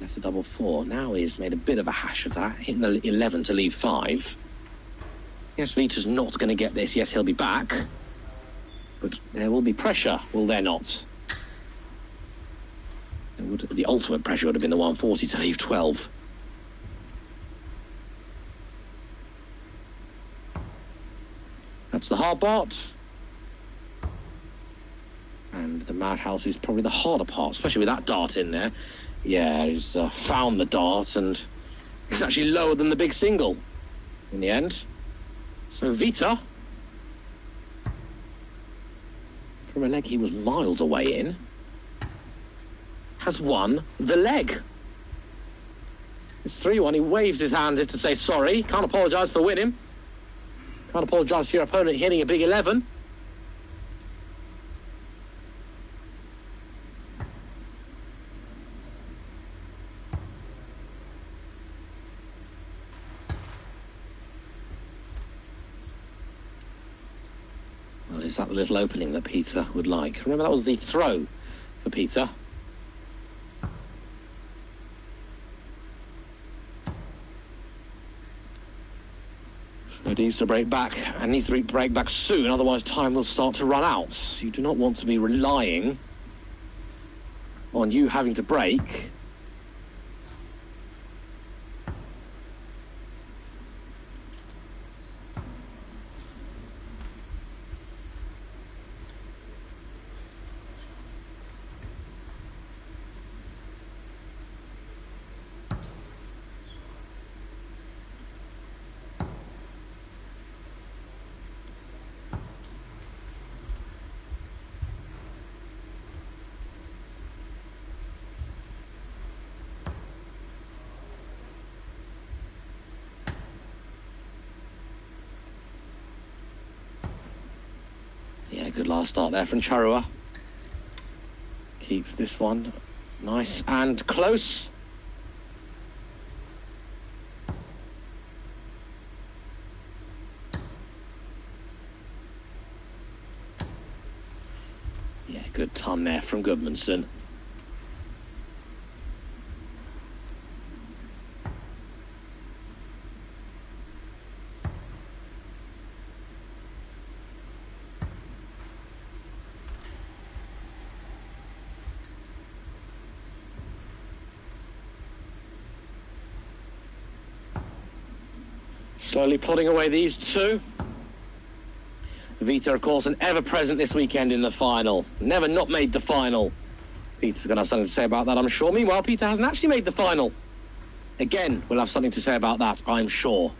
Left a double 4. Now he's made a bit of a hash of that, hitting the 11 to leave 5. Yes, Vita's not going to get this. Yes, he'll be back. But there will be pressure, will there not? The ultimate pressure would have been the 140 to leave 12. That's the hard part. And the madhouse is probably the harder part, especially with that dart in there. Yeah, he's found the dart, and it's actually lower than the big single in the end. So Vita, from a leg he was miles away in, has won the leg. It's 3-1. He waves his hand to say sorry. Can't apologise for winning. Can't apologise for your opponent hitting a big 11. Well, is that the little opening that Peter would like? Remember, that was the throw for Peter. So it needs to break back, and needs to break back soon, otherwise time will start to run out. You do not want to be relying on you having to break. Yeah, good last start there from Charua. Keeps this one nice and close. Yeah, good ton there from Goodmanson. Slowly plodding away these two. Vita, of course, an ever-present this weekend in the final. Never not made the final. Peter's going to have something to say about that, I'm sure. Meanwhile, Peter hasn't actually made the final. Again, we'll have something to say about that, I'm sure.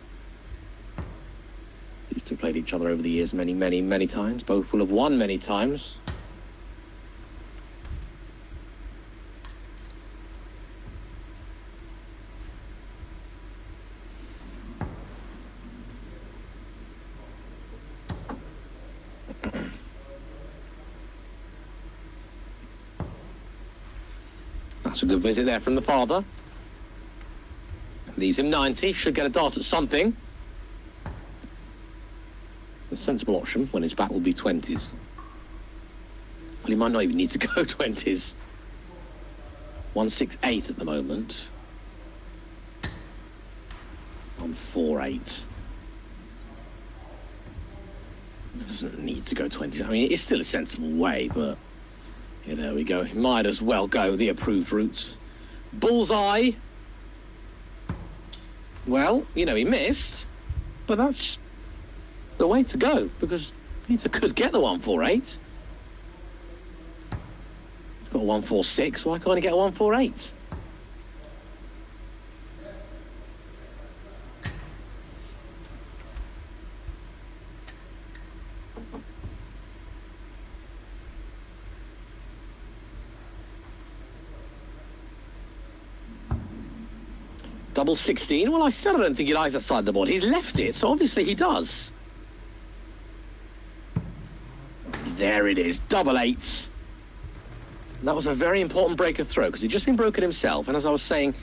These two played each other over the years many, many, many times. Both will have won many times. That's a good visit there from the father. Leaves him 90, should get a dart at something. The sensible option when his back will be 20s. Well, he might not even need to go 20s. 168 at the moment. 148. Doesn't need to go 20s. I mean, it's still a sensible way, but yeah, there we go. He might as well go the approved routes. Bullseye. Well, you know, he missed, but that's the way to go, because Peter could get the 148. He's got a 146. Why can't he get a 148? Double 16. Well, I still don't think he lies outside the board. He's left it, so obviously he does. There it is. Double 8. And that was a very important break of throw, because he'd just been broken himself. And as I was saying,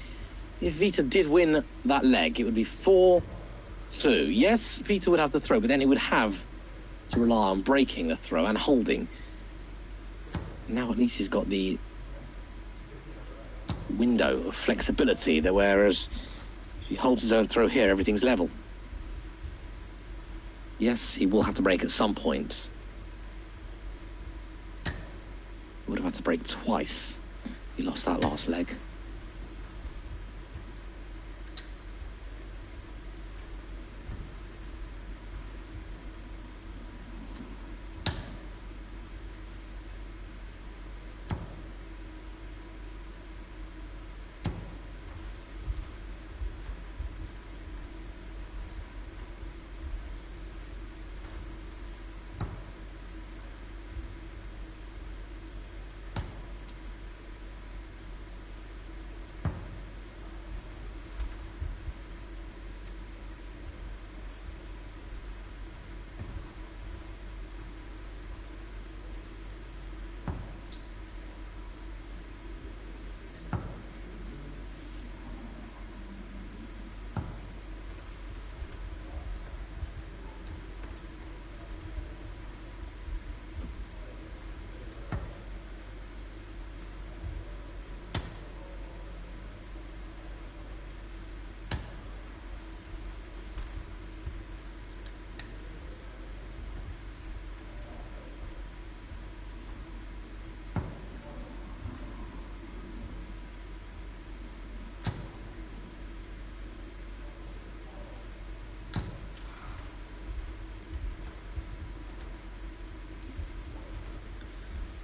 if Vita did win that leg, it would be 4-2. Yes, Peter would have the throw, but then he would have to rely on breaking the throw and holding. Now at least he's got the window of flexibility there, whereas if he holds his own throw here, everything's level. Yes, he will have to break at some point. He would have had to break twice. He lost that last leg.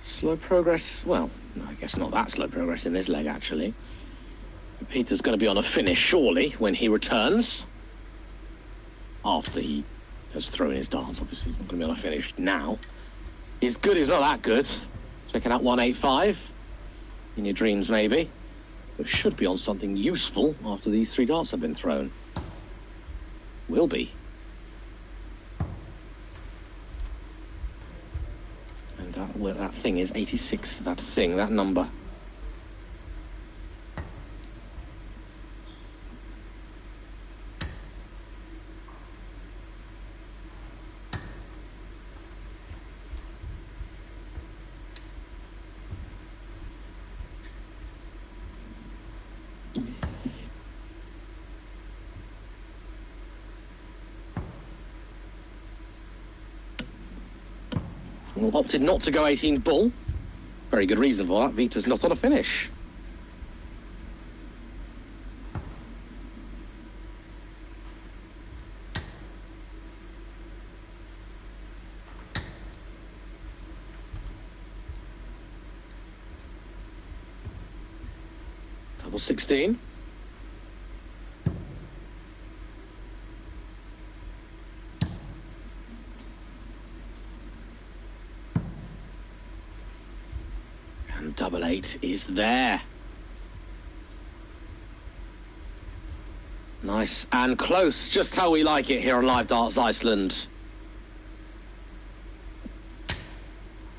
Slow progress, well, I guess not that slow progress in this leg, actually. Peter's going to be on a finish, surely, when he returns. After he has thrown his darts, obviously he's not going to be on a finish now. He's good, he's not that good. Checking out 185. In your dreams, maybe. But should be on something useful after these 3 darts have been thrown. Will be. Well, that thing is 86, that thing, that number. Well, opted not to go 18 bull. Very good reason for that. Vita's not on a finish. Double 16. Double 8 is there. Nice and close, just how we like it here on Live Darts Iceland.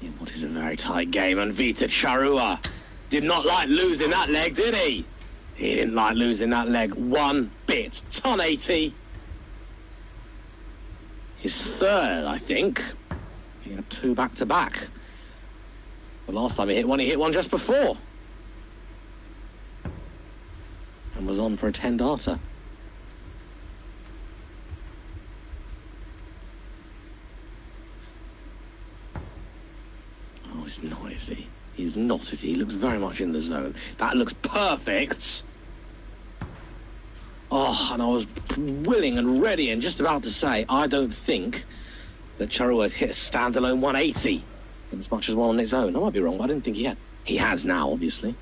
In what is a very tight game, and Vita Charrua did not like losing that leg, did he? He didn't like losing that leg one bit. Ton 80. His third, I think. He had 2 back-to-back. The last time he hit one just before. And was on for a 10-darter. Oh, he's not, is he? He's not, is he? He looks very much in the zone. That looks perfect. Oh, and I was willing and ready and just about to say, I don't think that Charrua has hit a standalone 180. As much as one on its own. I might be wrong, but I didn't think he had. He has now, obviously.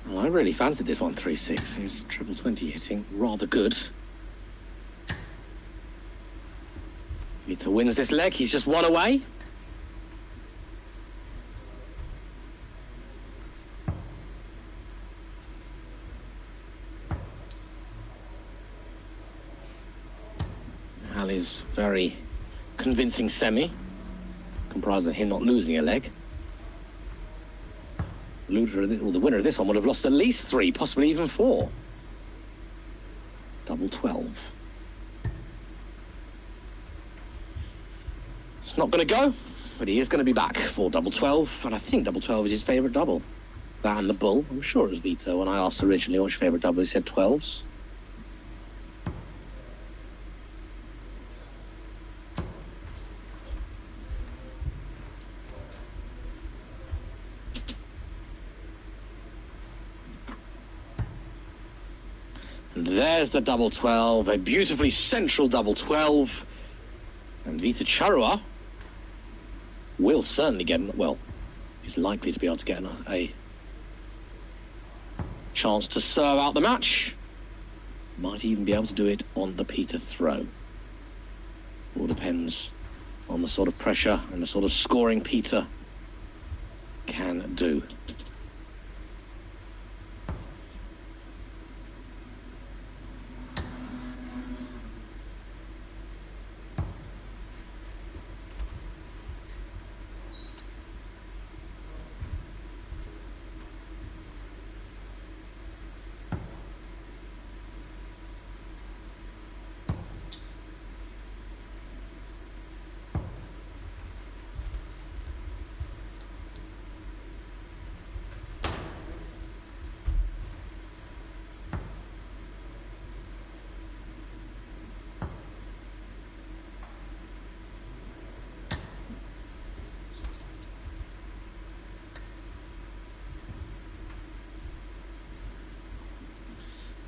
Well, I really fancied this 136. His triple 20 hitting rather good. Vita wins this leg. He's just 1 away. Halley's very convincing semi, comprised of him not losing a leg. The winner of this one would have lost at least 3, possibly even 4. Double 12. It's not going to go, but he is going to be back for double 12, and I think double 12 is his favourite double. That and the bull. I'm sure it was Vito. When I asked originally what's your favourite double, he said 12s. And there's the double 12, a beautifully central double 12. And Vita Charua will certainly get, well, is likely to be able to get a chance to serve out the match. Might even be able to do it on the Peter throw. All depends on the sort of pressure and the sort of scoring Peter can do.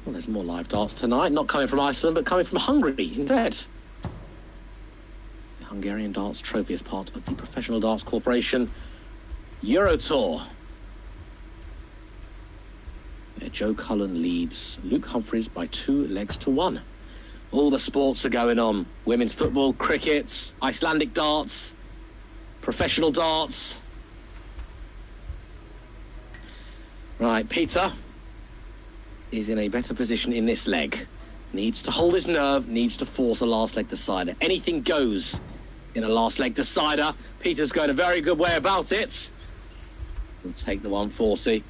Well, there's more live darts tonight, not coming from Iceland, but coming from Hungary instead. The Hungarian Darts Trophy is part of the Professional Darts Corporation Euro Tour. Joe Cullen leads Luke Humphreys by 2 legs to 1. All the sports are going on. Women's football, cricket, Icelandic darts, professional darts. Right, Peter is in a better position in this leg. Needs to hold his nerve, needs to force a last leg decider. Anything goes in a last leg decider. Peter's going a very good way about it. He'll take the 140.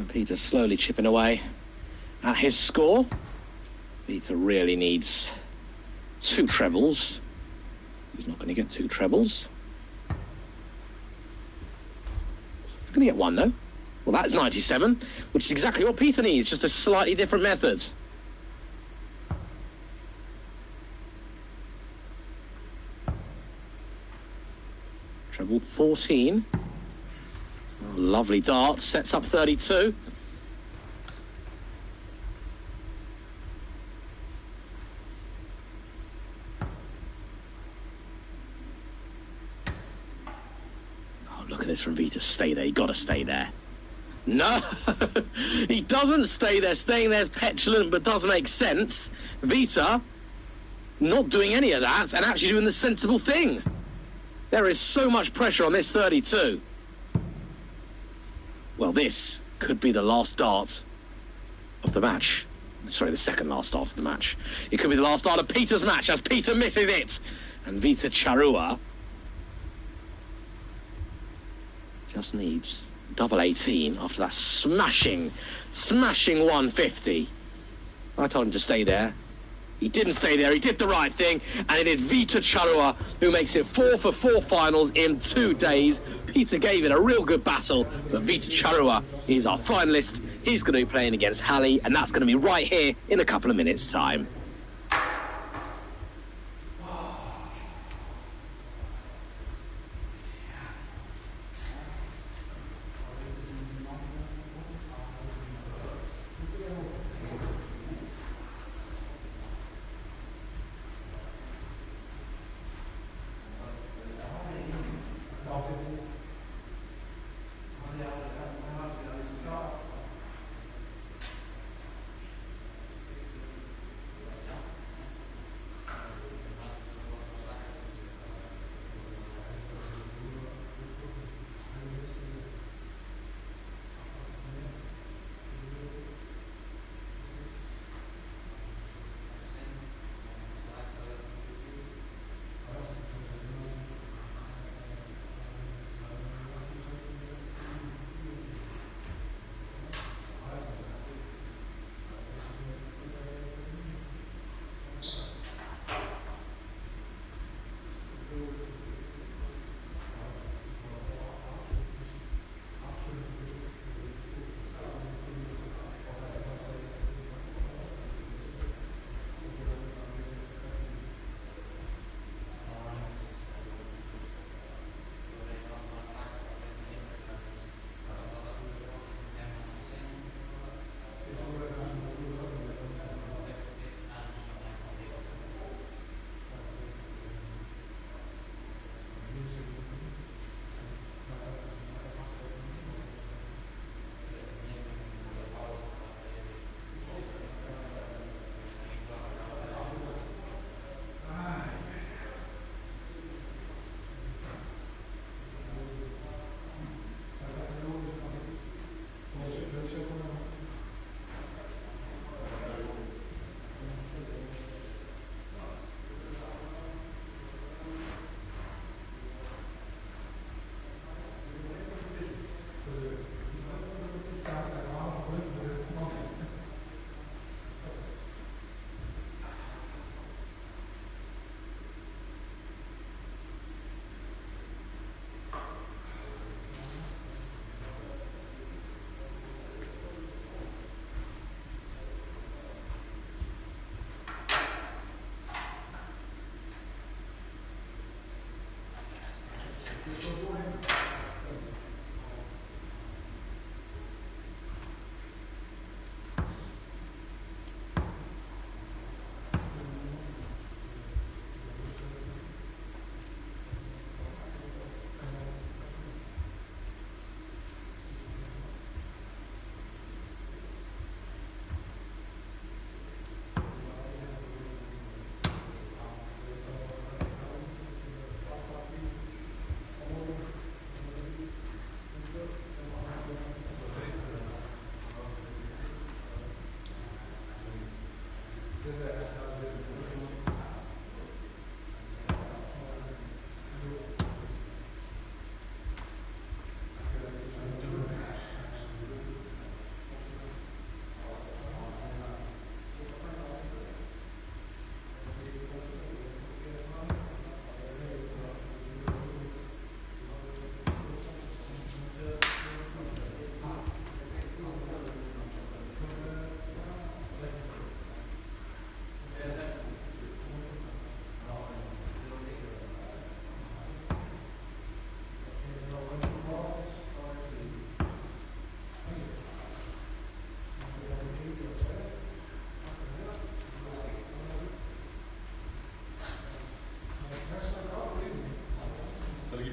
Peter slowly chipping away at his score. Peter really needs 2 trebles. He's not going to get 2 trebles. He's going to get 1 though. Well, that's 97, which is exactly what Peter needs, just a slightly different method. Treble 14. Oh, lovely dart, sets up 32. Oh, look at this from Vita. Stay there, you gotta stay there. No, he doesn't stay there. Staying there is petulant, but does make sense. Vita not doing any of that and actually doing the sensible thing. There is so much pressure on this 32. Well, this could be the last dart of the match. Sorry, the second last dart of the match. It could be the last dart of Peter's match as Peter misses it. And Vita Charua just needs double 18 after that smashing 150. I told him to stay there. He didn't stay there. He did the right thing. And it is Vita Charua who makes it 4 for 4 finals in 2 days. Peter gave it a real good battle, but Vita Charua is our finalist. He's going to be playing against Halley, and that's going to be right here in a couple of minutes' time.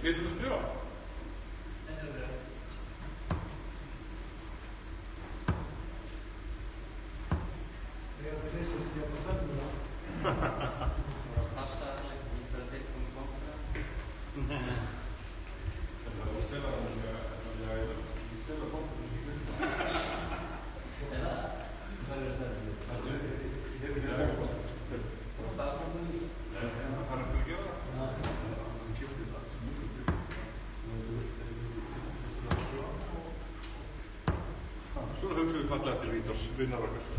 Vergeet het ja. Zullen we ook zo wat laten weten als winnaar is?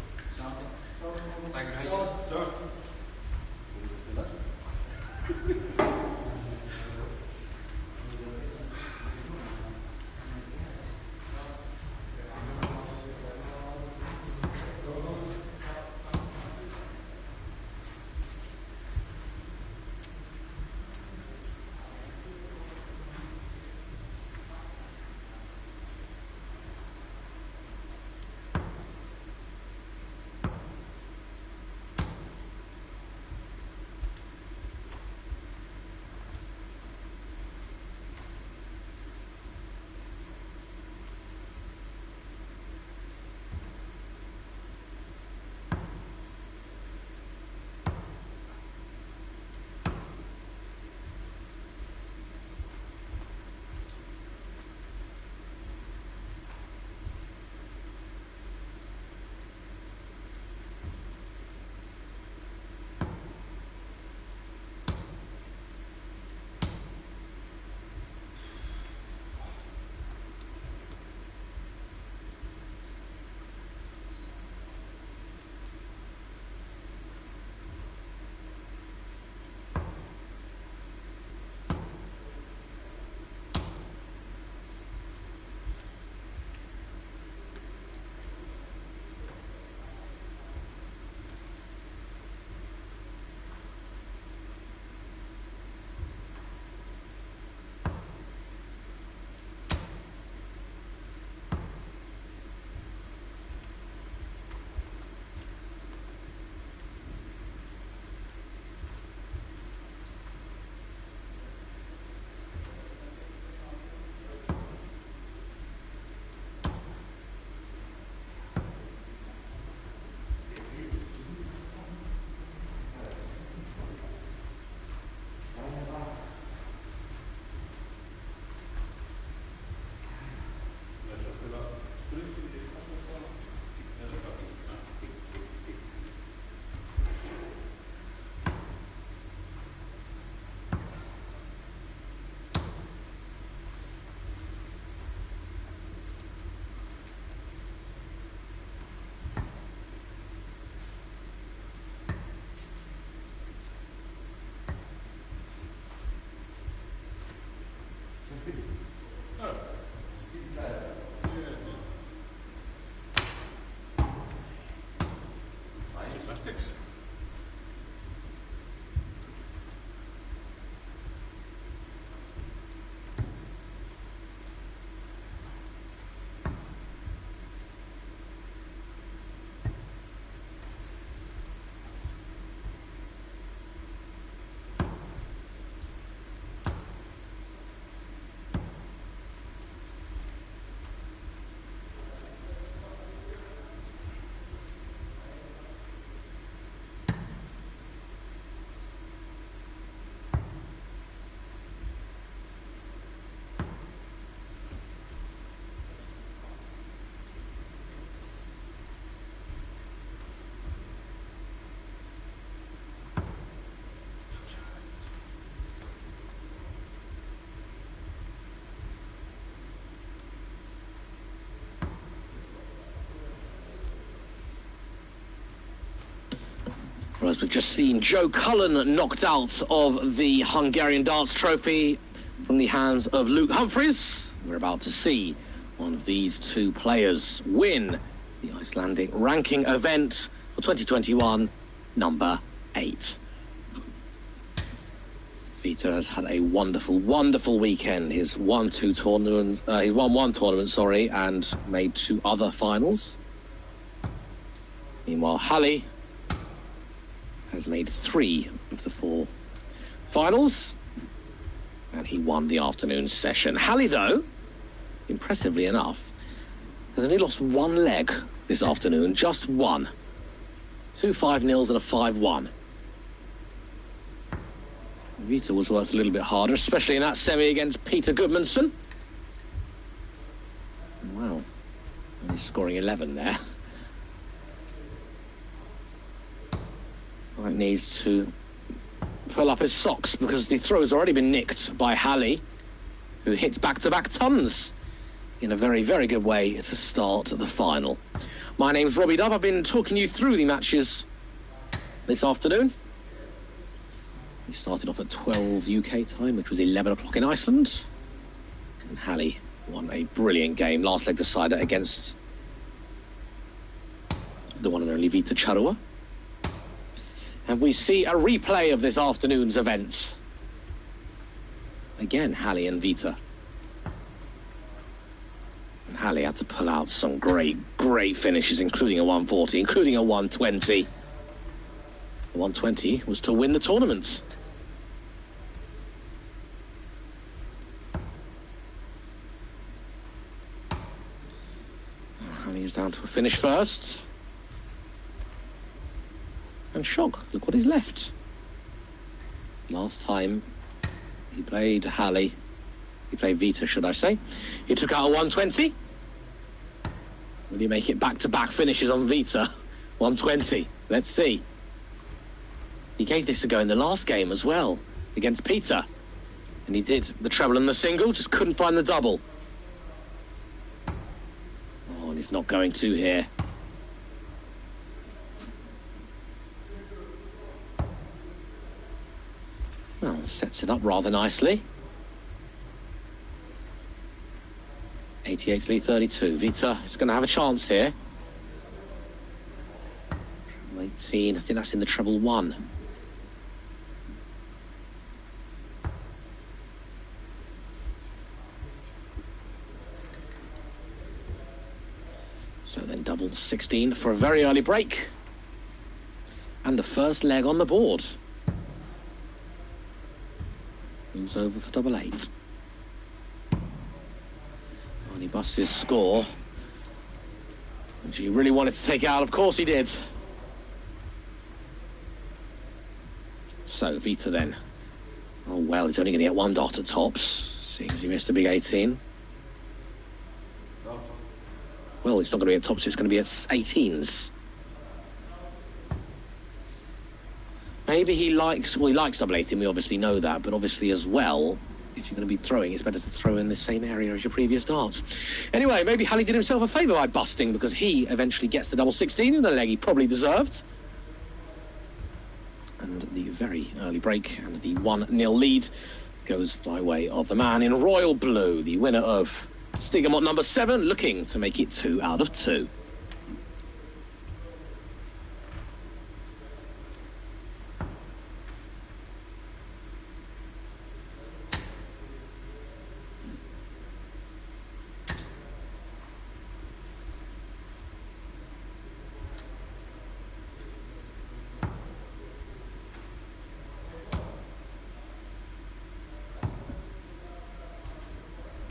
Gymnastics. Well, as we've just seen, Joe Cullen knocked out of the Hungarian Darts Trophy from the hands of Luke Humphries. We're about to see one of these two players win the Icelandic ranking event for 2021, number 8. Vito has had a wonderful, wonderful weekend. He's won one tournament, and made 2 other finals. Meanwhile, Hallie has made 3 of the 4 finals. And he won the afternoon session. Halley, though, impressively enough, has only lost one leg this afternoon, just one. 2 5-0s and a 5-1. Vita was worth a little bit harder, especially in that semi against Peter Goodmanson. Well, only scoring 11 there. Right, needs to pull up his socks because the throw's already been nicked by Halley, who hits back-to-back tons in a very, very good way to start the final. My name's Robbie Dove. I've been talking you through the matches this afternoon. We started off at 12 UK time, which was 11 o'clock in Iceland. And Halley won a brilliant game, last leg decider against the one and only Vita Charua. And we see a replay of this afternoon's events. Again, Halley and Vita. And Halley had to pull out some great, great finishes, including a 140, including a 120. The 120 was to win the tournament. Halley's down to a finish first. And shock, look what he's left. Last time he played Halley, he played Vita, should I say. He took out a 120. Will he make it back-to-back finishes on Vita? 120, let's see. He gave this a go in the last game as well, against Peter. And he did the treble and the single, just couldn't find the double. Oh, and he's not going to here. Well, sets it up rather nicely. 88 lead 32. Vita is going to have a chance here. Treble 18. I think that's in the treble 1. So then double 16 for a very early break. And the first leg on the board. Moves over for double 8. And he busts his score. And he really wanted to take it out, of course he did. So Vita then. Oh well, he's only going to get 1 dot at tops, seeing as he missed a big 18. Well, it's not going to be at tops, it's going to be at 18s. Maybe he likes double 18, we obviously know that, but obviously as well, if you're going to be throwing, it's better to throw in the same area as your previous darts. Anyway, maybe Halley did himself a favour by busting, because he eventually gets the double 16 in a leg he probably deserved. And the very early break and the 1-0 lead goes by way of the man in royal blue, the winner of Stigamót number 7, looking to make it 2 out of 2.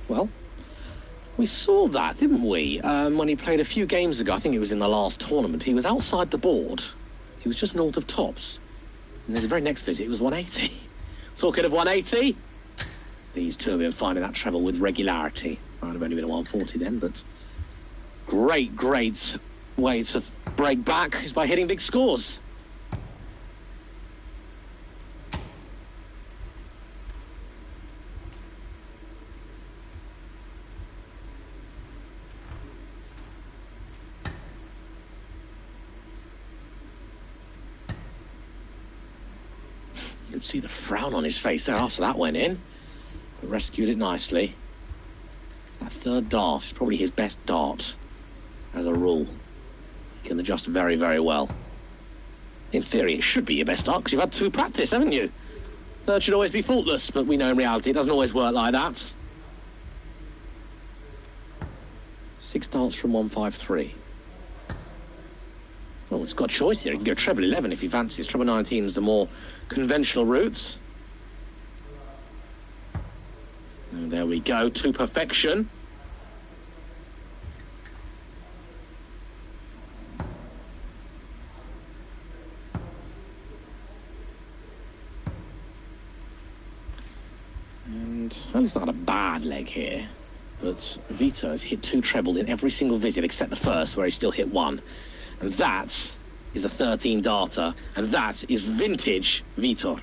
Well, we saw that, didn't we? When he played a few games ago, I think it was in the last tournament, he was outside the board. He was just north of tops. And then his very next visit, it was 180. Talking of 180, these two have been finding that treble with regularity. Might have only been a 140 then, but great, great way to break back is by hitting big scores. You could see the frown on his face there after that went in, but rescued it nicely. That third dart is probably his best dart, as a rule. He can adjust very, very well. In theory, it should be your best dart, because you've had 2 practice, haven't you? Third should always be faultless, but we know in reality it doesn't always work like that. 6 darts from 153. Well, it's got a choice here. He can go treble 11 if he fancies. Treble 19 is the more conventional route. And there we go, to perfection. And well, it's not a bad leg here, but Vito has hit 2 trebles in every single visit except the first, where he still hit 1. And that is a 13 darter, and that is vintage Vito.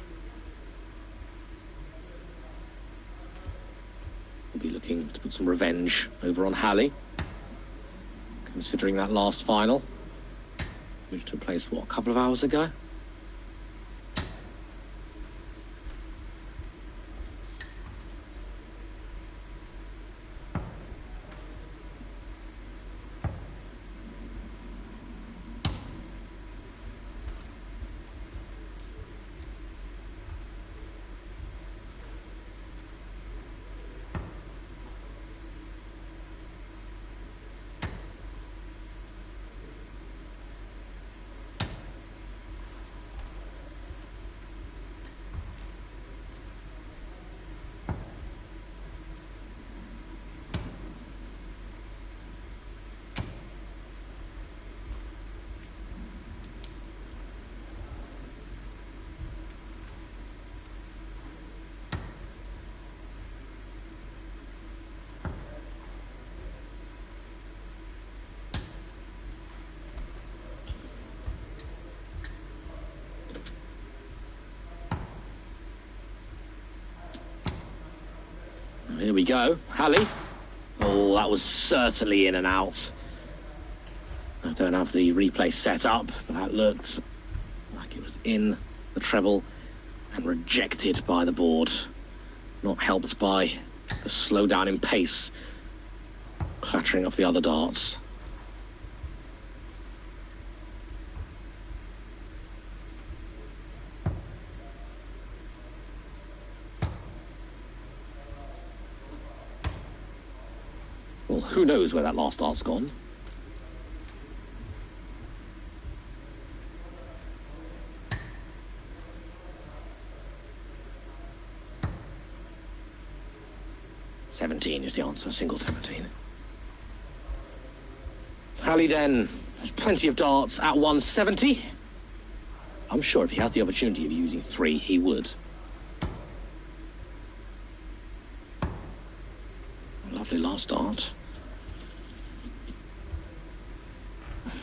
We'll be looking to put some revenge over on Halley, considering that last final, which took place, what, a couple of hours ago? Here we go, Halley. Oh, that was certainly in and out. I don't have the replay set up, but that looked like it was in the treble and rejected by the board. Not helped by the slowdown in pace, clattering off the other darts. Well, who knows where that last dart's gone? "17" is the answer, single 17. Halley then has plenty of darts at 170. I'm sure if he has the opportunity of using 3, he would. Lovely last dart.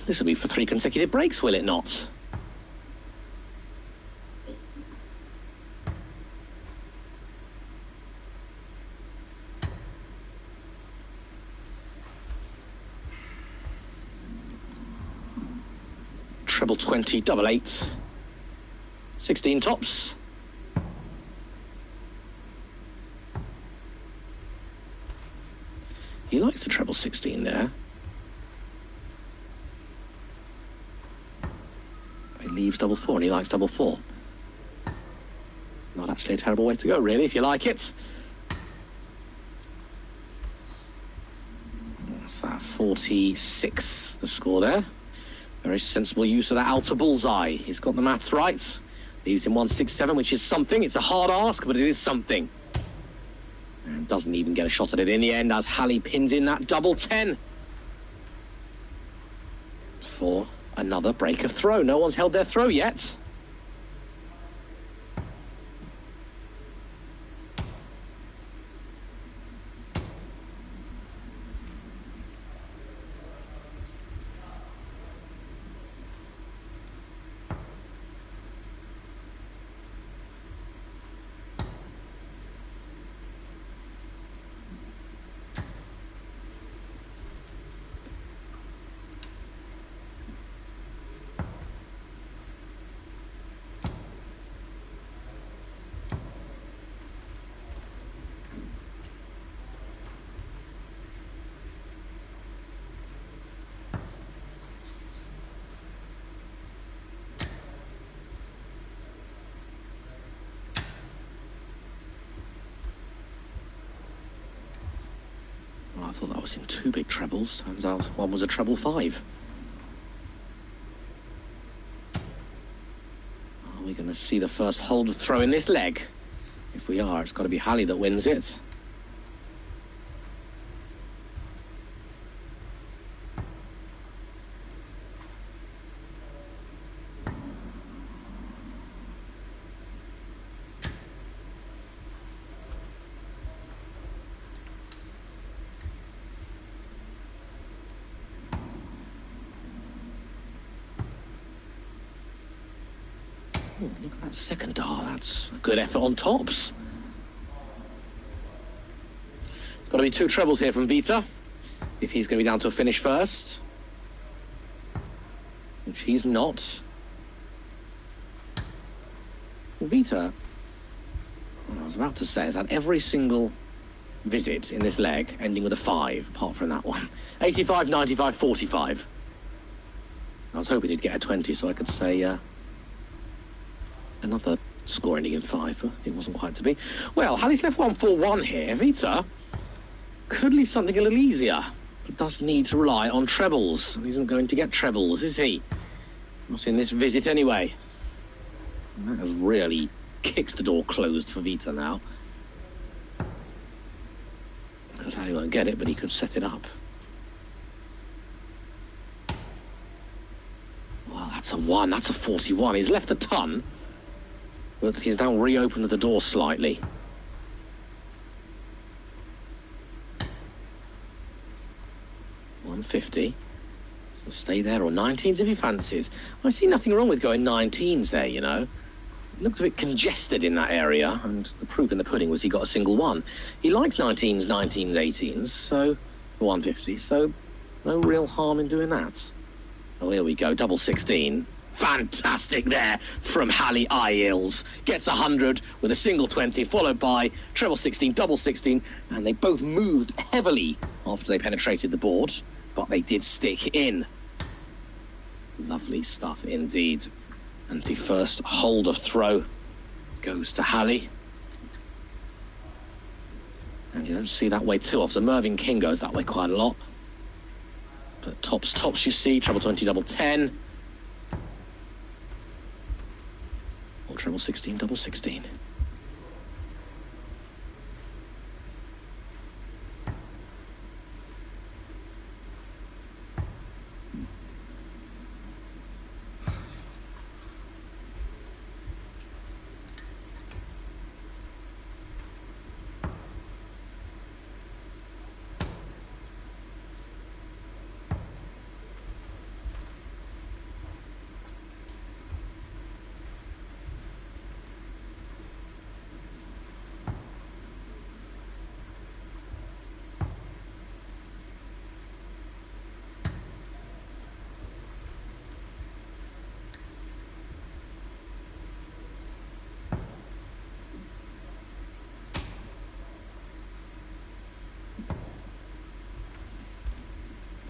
This will be for 3 consecutive breaks, will it not? Treble 20, double 8. 16 tops. He likes the treble 16 there. He leaves double 4 and he likes double 4. It's not actually a terrible way to go, really, if you like it. What's that? 46, the score there. Very sensible use of that outer bullseye. He's got the maths right. Leaves him 167, which is something. It's a hard ask, but it is something. And doesn't even get a shot at it in the end as Halley pins in that double 10 for another break of throw. No one's held their throw yet. Well, I thought that was in 2 big trebles. Turns out one was a treble 5. Are we going to see the first hold of throw in this leg? If we are, it's got to be Halley that wins it. Oh, look at that second dart. That's a good effort on tops. Got to be 2 trebles here from Vita if he's going to be down to a finish first, which he's not. Well, Vita, I was about to say, is that every single visit in this leg ending with a 5, apart from that one. 85, 95, 45. I was hoping he'd get a 20 so I could say another score ending in 5, but it wasn't quite to be. Well, Halley's left 1-4-1 here. Vita could leave something a little easier, but does need to rely on trebles. And isn't going to get trebles, is he? Not in this visit anyway. And that has really kicked the door closed for Vita now. Because Halley won't get it, but he could set it up. Well, that's a 1, that's a 41. He's left a ton, but he's now reopened the door slightly. $150. So stay there, or 19s if he fancies. I see nothing wrong with going 19s there, you know. It looked a bit congested in that area, and the proof in the pudding was he got a single 1. He likes 19s, 19s, 18s, so 150, so no real harm in doing that. Oh, here we go, double 16. Fantastic there from Halley Isles. Gets 100 with a single 20, followed by treble 16, double 16, and they both moved heavily after they penetrated the board, but they did stick in. Lovely stuff indeed. And the first hold of throw goes to Halley. And you don't see that way too often. Mervyn King goes that way quite a lot. But tops, you see, treble 20, double 10. Or treble 16, double 16.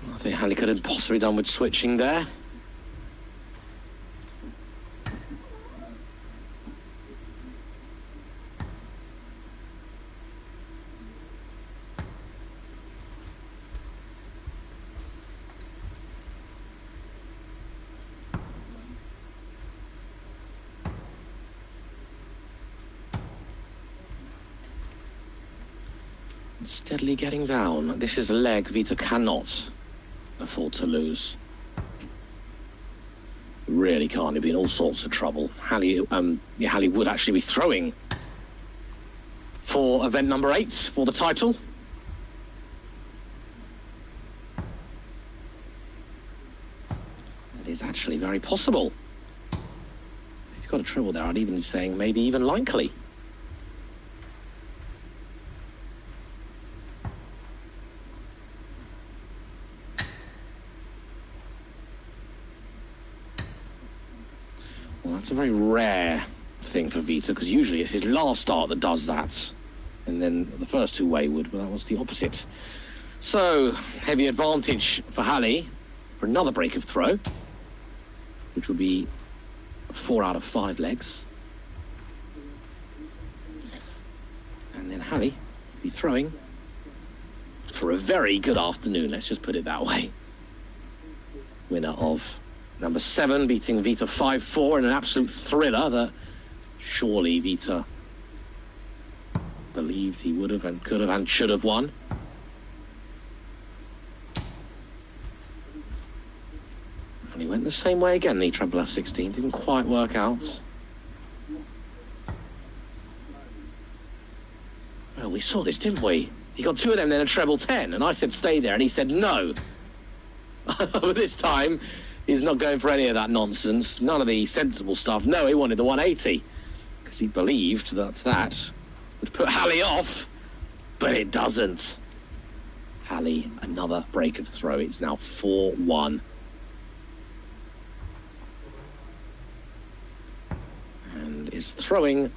I think Halley could have possibly done with switching there. Steadily getting down. This is a leg Vita cannot afford to lose. Really can't. He'd be in all sorts of trouble. Halley would actually be throwing for event number 8 for the title. That is actually very possible. If you've got a treble there, I'd even be saying maybe even likely. Well, that's a very rare thing for Vita, because usually it's his last start that does that. And then the first 2 wayward, but that was the opposite. So, heavy advantage for Halley for another break of throw, which will be 4 out of 5 legs. And then Halley will be throwing for a very good afternoon, let's just put it that way. Winner of number 7, beating Vita 5-4 in an absolute thriller that surely Vita believed he would have and could have and should have won. And he went the same way again, the treble F16. Didn't quite work out. Well, we saw this, didn't we? He got 2 of them, then a treble 10, and I said stay there, and he said no. But this time, He's not going for any of that nonsense. None of the sensible stuff. No, he wanted the 180. Because he believed that would put Halley off. But it doesn't. Halley, another break of throw. It's now 4-1. And is throwing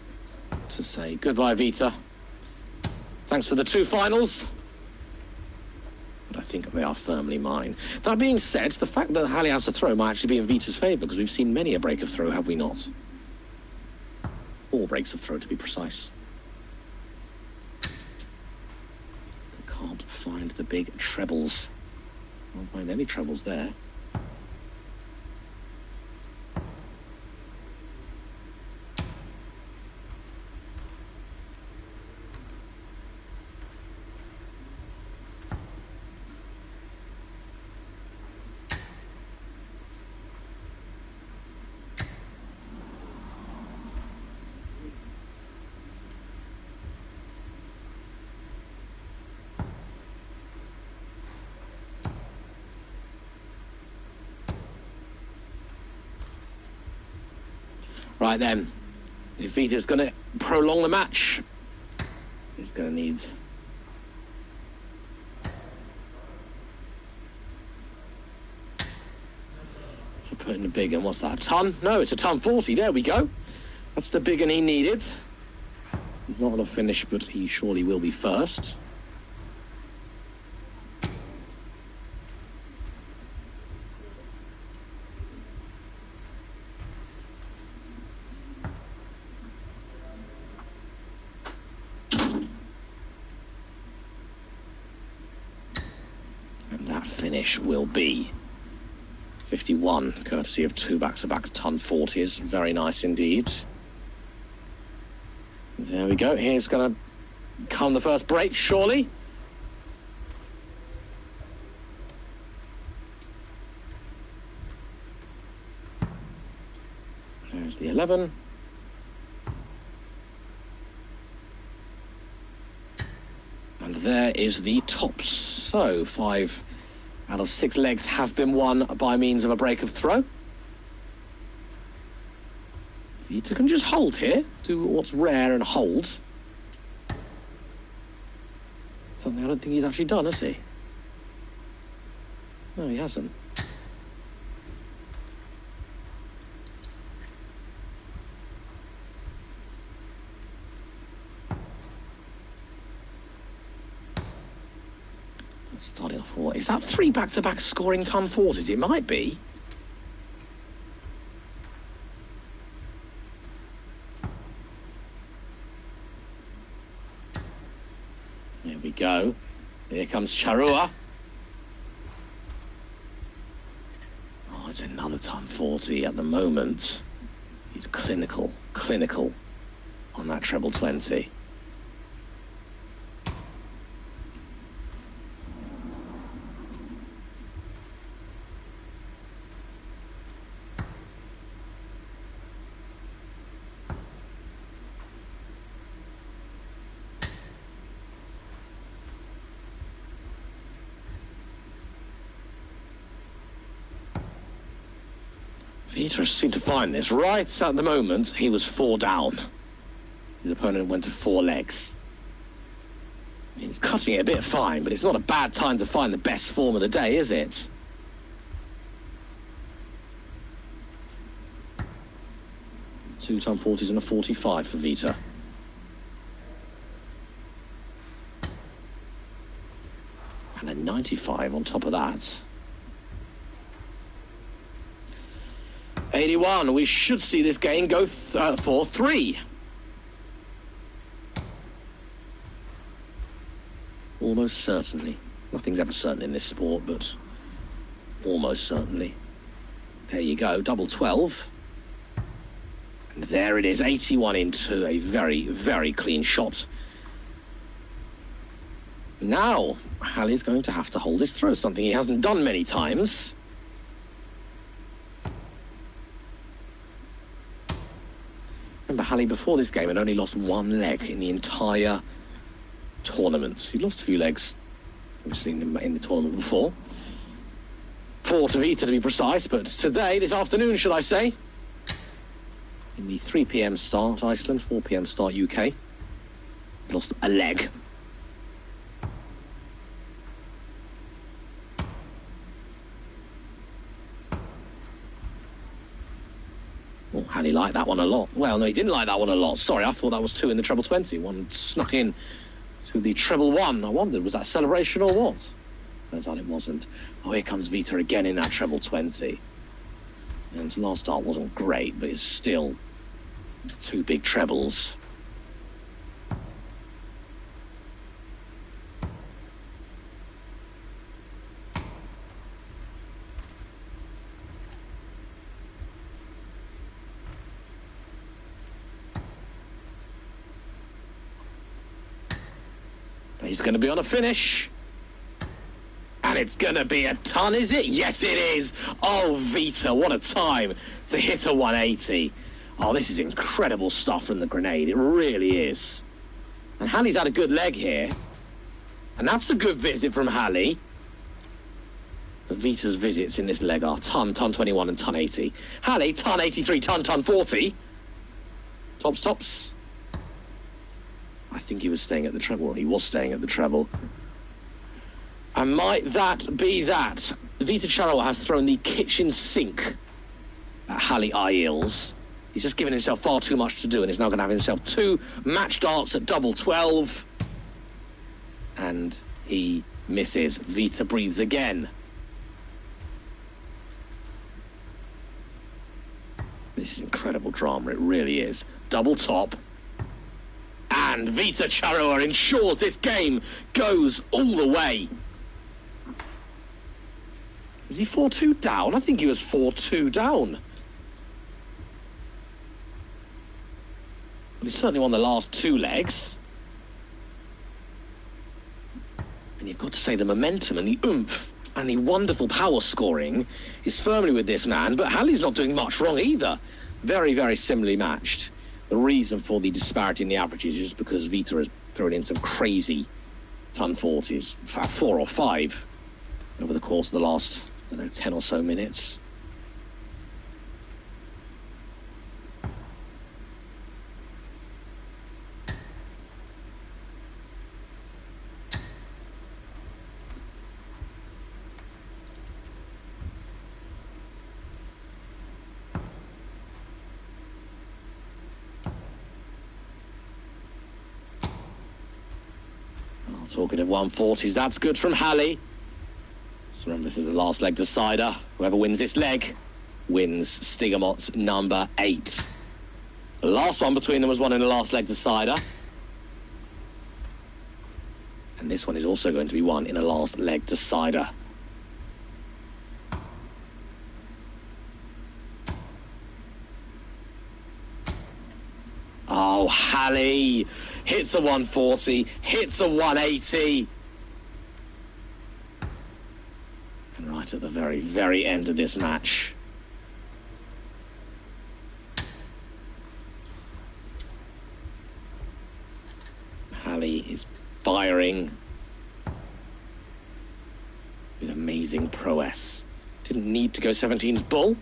to say goodbye, Vita. Thanks for the 2 finals. But I think they are firmly mine. That being said, the fact that Halley has a throw might actually be in Vita's favour, because we've seen many a break of throw, have we not? 4 breaks of throw, to be precise. Can't find the big trebles. Can't find any trebles there. Right then, if Vita's going to prolong the match, he's going to need... So put in a big one. What's that? A ton? No, it's a ton 40. There we go. That's the big one he needed. He's not going to finish, but he surely will be first. Finish will be 51, courtesy of 2 back-to-back ton 40s. Very nice indeed. There we go. Here's going to come the first break, surely. There's the 11. And there is the tops. So 5 out of 6 legs have been won by means of a break of throw. Vita can just hold here, do what's rare and hold. Something I don't think he's actually done, has he? No, he hasn't. Starting off, what is that? 3 back-to-back scoring ton 40s? It might be. There we go. Here comes Charua. Oh, it's another ton 40 at the moment. He's clinical on that treble 20. Vita seemed to find this. Right at the moment, he was 4 down. His opponent went to 4 legs. He's cutting it a bit fine, but it's not a bad time to find the best form of the day, is it? Two ton 40s and a 45 for Vita. And a 95 on top of that. 81. We should see this game go for 3. Almost certainly. Nothing's ever certain in this sport, but almost certainly. There you go, double 12. And there it is, 81 into a very, very clean shot. Now, Halley's going to have to hold his throw, something he hasn't done many times. Remember, Halley before this game had only lost 1 leg in the entire tournament. He lost a few legs, obviously, in the tournament before. 4 to Vita to be precise, but today, this afternoon, should I say, in the 3 p.m. start, Iceland, 4 p.m. start, UK. Lost a leg. Oh, Halley liked that one a lot. Well, no, he didn't like that one a lot. Sorry, I thought that was 2 in the treble 20. One snuck in to the treble 1. I wondered, was that celebration or what? Turns out it wasn't. Oh, here comes Vita again in that treble 20. And last start wasn't great, but it's still 2 big trebles. He's going to be on a finish. And it's going to be a ton, is it? Yes, it is. Oh, Vita, what a time to hit a 180. Oh, this is incredible stuff from the grenade. It really is. And Halley's had a good leg here. And that's a good visit from Halley. But Vita's visits in this leg are ton 21 and ton 80. Halley, ton 83, ton 40. Tops. I think he was staying at the treble. He was staying at the treble. And might that be that? Vita Charo has thrown the kitchen sink at Halley Isles. He's just given himself far too much to do and is now going to have himself 2 match darts at double 12. And he misses. Vita breathes again. This is incredible drama, it really is. Double top. And Vita Charoa ensures this game goes all the way. Is he 4-2 down? I think he was 4-2 down. Well, he's certainly won the last 2 legs. And you've got to say the momentum and the oomph and the wonderful power scoring is firmly with this man, but Halley's not doing much wrong either. Very, very similarly matched. The reason for the disparity in the averages is because Vita has thrown in some crazy ton 40s, in fact 4 or 5 over the course of the last, I don't know, 10 or so minutes. Talking of 140s, that's good from Halley. So remember, this is the last leg decider. Whoever wins this leg wins Stigamót number 8. The last one between them was won in the last leg decider. And this one is also going to be won in a last leg decider. Oh, Halley hits a 140, hits a 180. And right at the very, very end of this match, Halley is firing with amazing prowess. Didn't need to go 17's bull.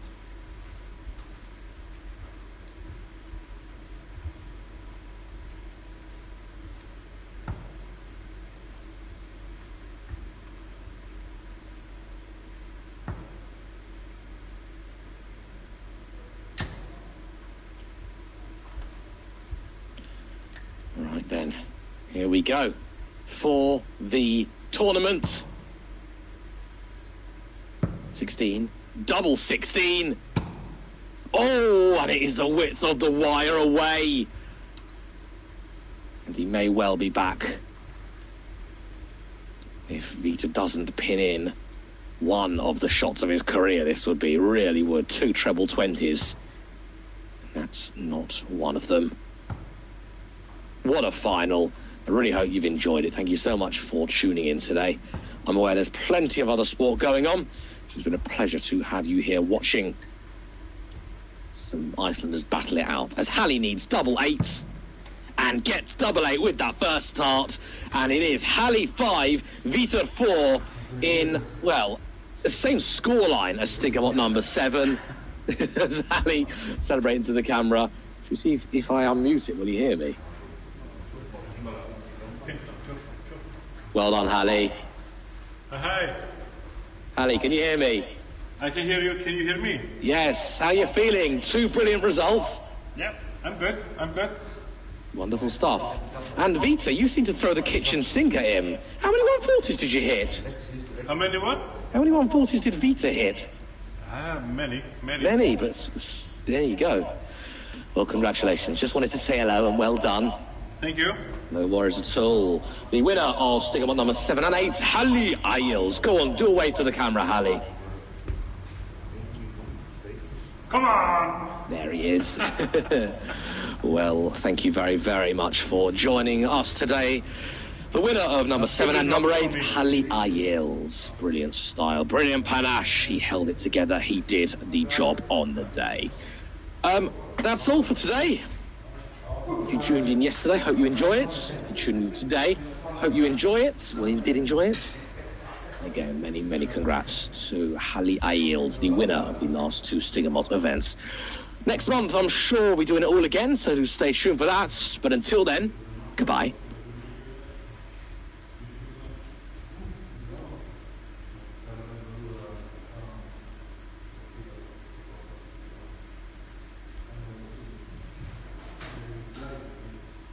Right then, here we go for the tournament. 16, double 16. Oh, and it is the width of the wire away. And he may well be back if Vita doesn't pin in one of the shots of his career. This would be, really would. 2 treble 20s. That's not one of them. What a final. I really hope you've enjoyed it. Thank you so much for tuning in today. I'm aware there's plenty of other sport going on. It's been a pleasure to have you here watching some Icelanders battle it out as Halley needs double 8 and gets double 8 with that first start. And it is Halley 5, Vita 4 in, well, the same scoreline as Stigamót number 7. As Ali celebrating to the camera. Should we see if I unmute it? Will you hear me? Well done, Hallie. Hi. Hallie, can you hear me? I can hear you. Can you hear me? Yes. How are you feeling? 2 brilliant results. Yeah, I'm good. I'm good. Wonderful stuff. And Vita, you seem to throw the kitchen sink at him. How many 140s did you hit? How many what? How many 140s did Vita hit? Many. Many, but there you go. Well, congratulations. Just wanted to say hello and well done. Thank you. No worries at all. The winner of Stigamót number 7 and 8, Hallie Isles. Go on, do a wave to the camera, Hallie. Come on. There he is. Well, thank you very, very much for joining us today. The winner of number 7 and number 8, Hallie Isles. Brilliant style, brilliant panache. He held it together. He did the job on the day. That's all for today. If you tuned in yesterday, hope you enjoy it. If you tuned in today, hope you enjoy it. Well, you did enjoy it. Again, many, many congrats to Hallie Isles, the winner of the last 2 Stigamót events. Next month, I'm sure we'll be doing it all again, so stay tuned for that. But until then, goodbye.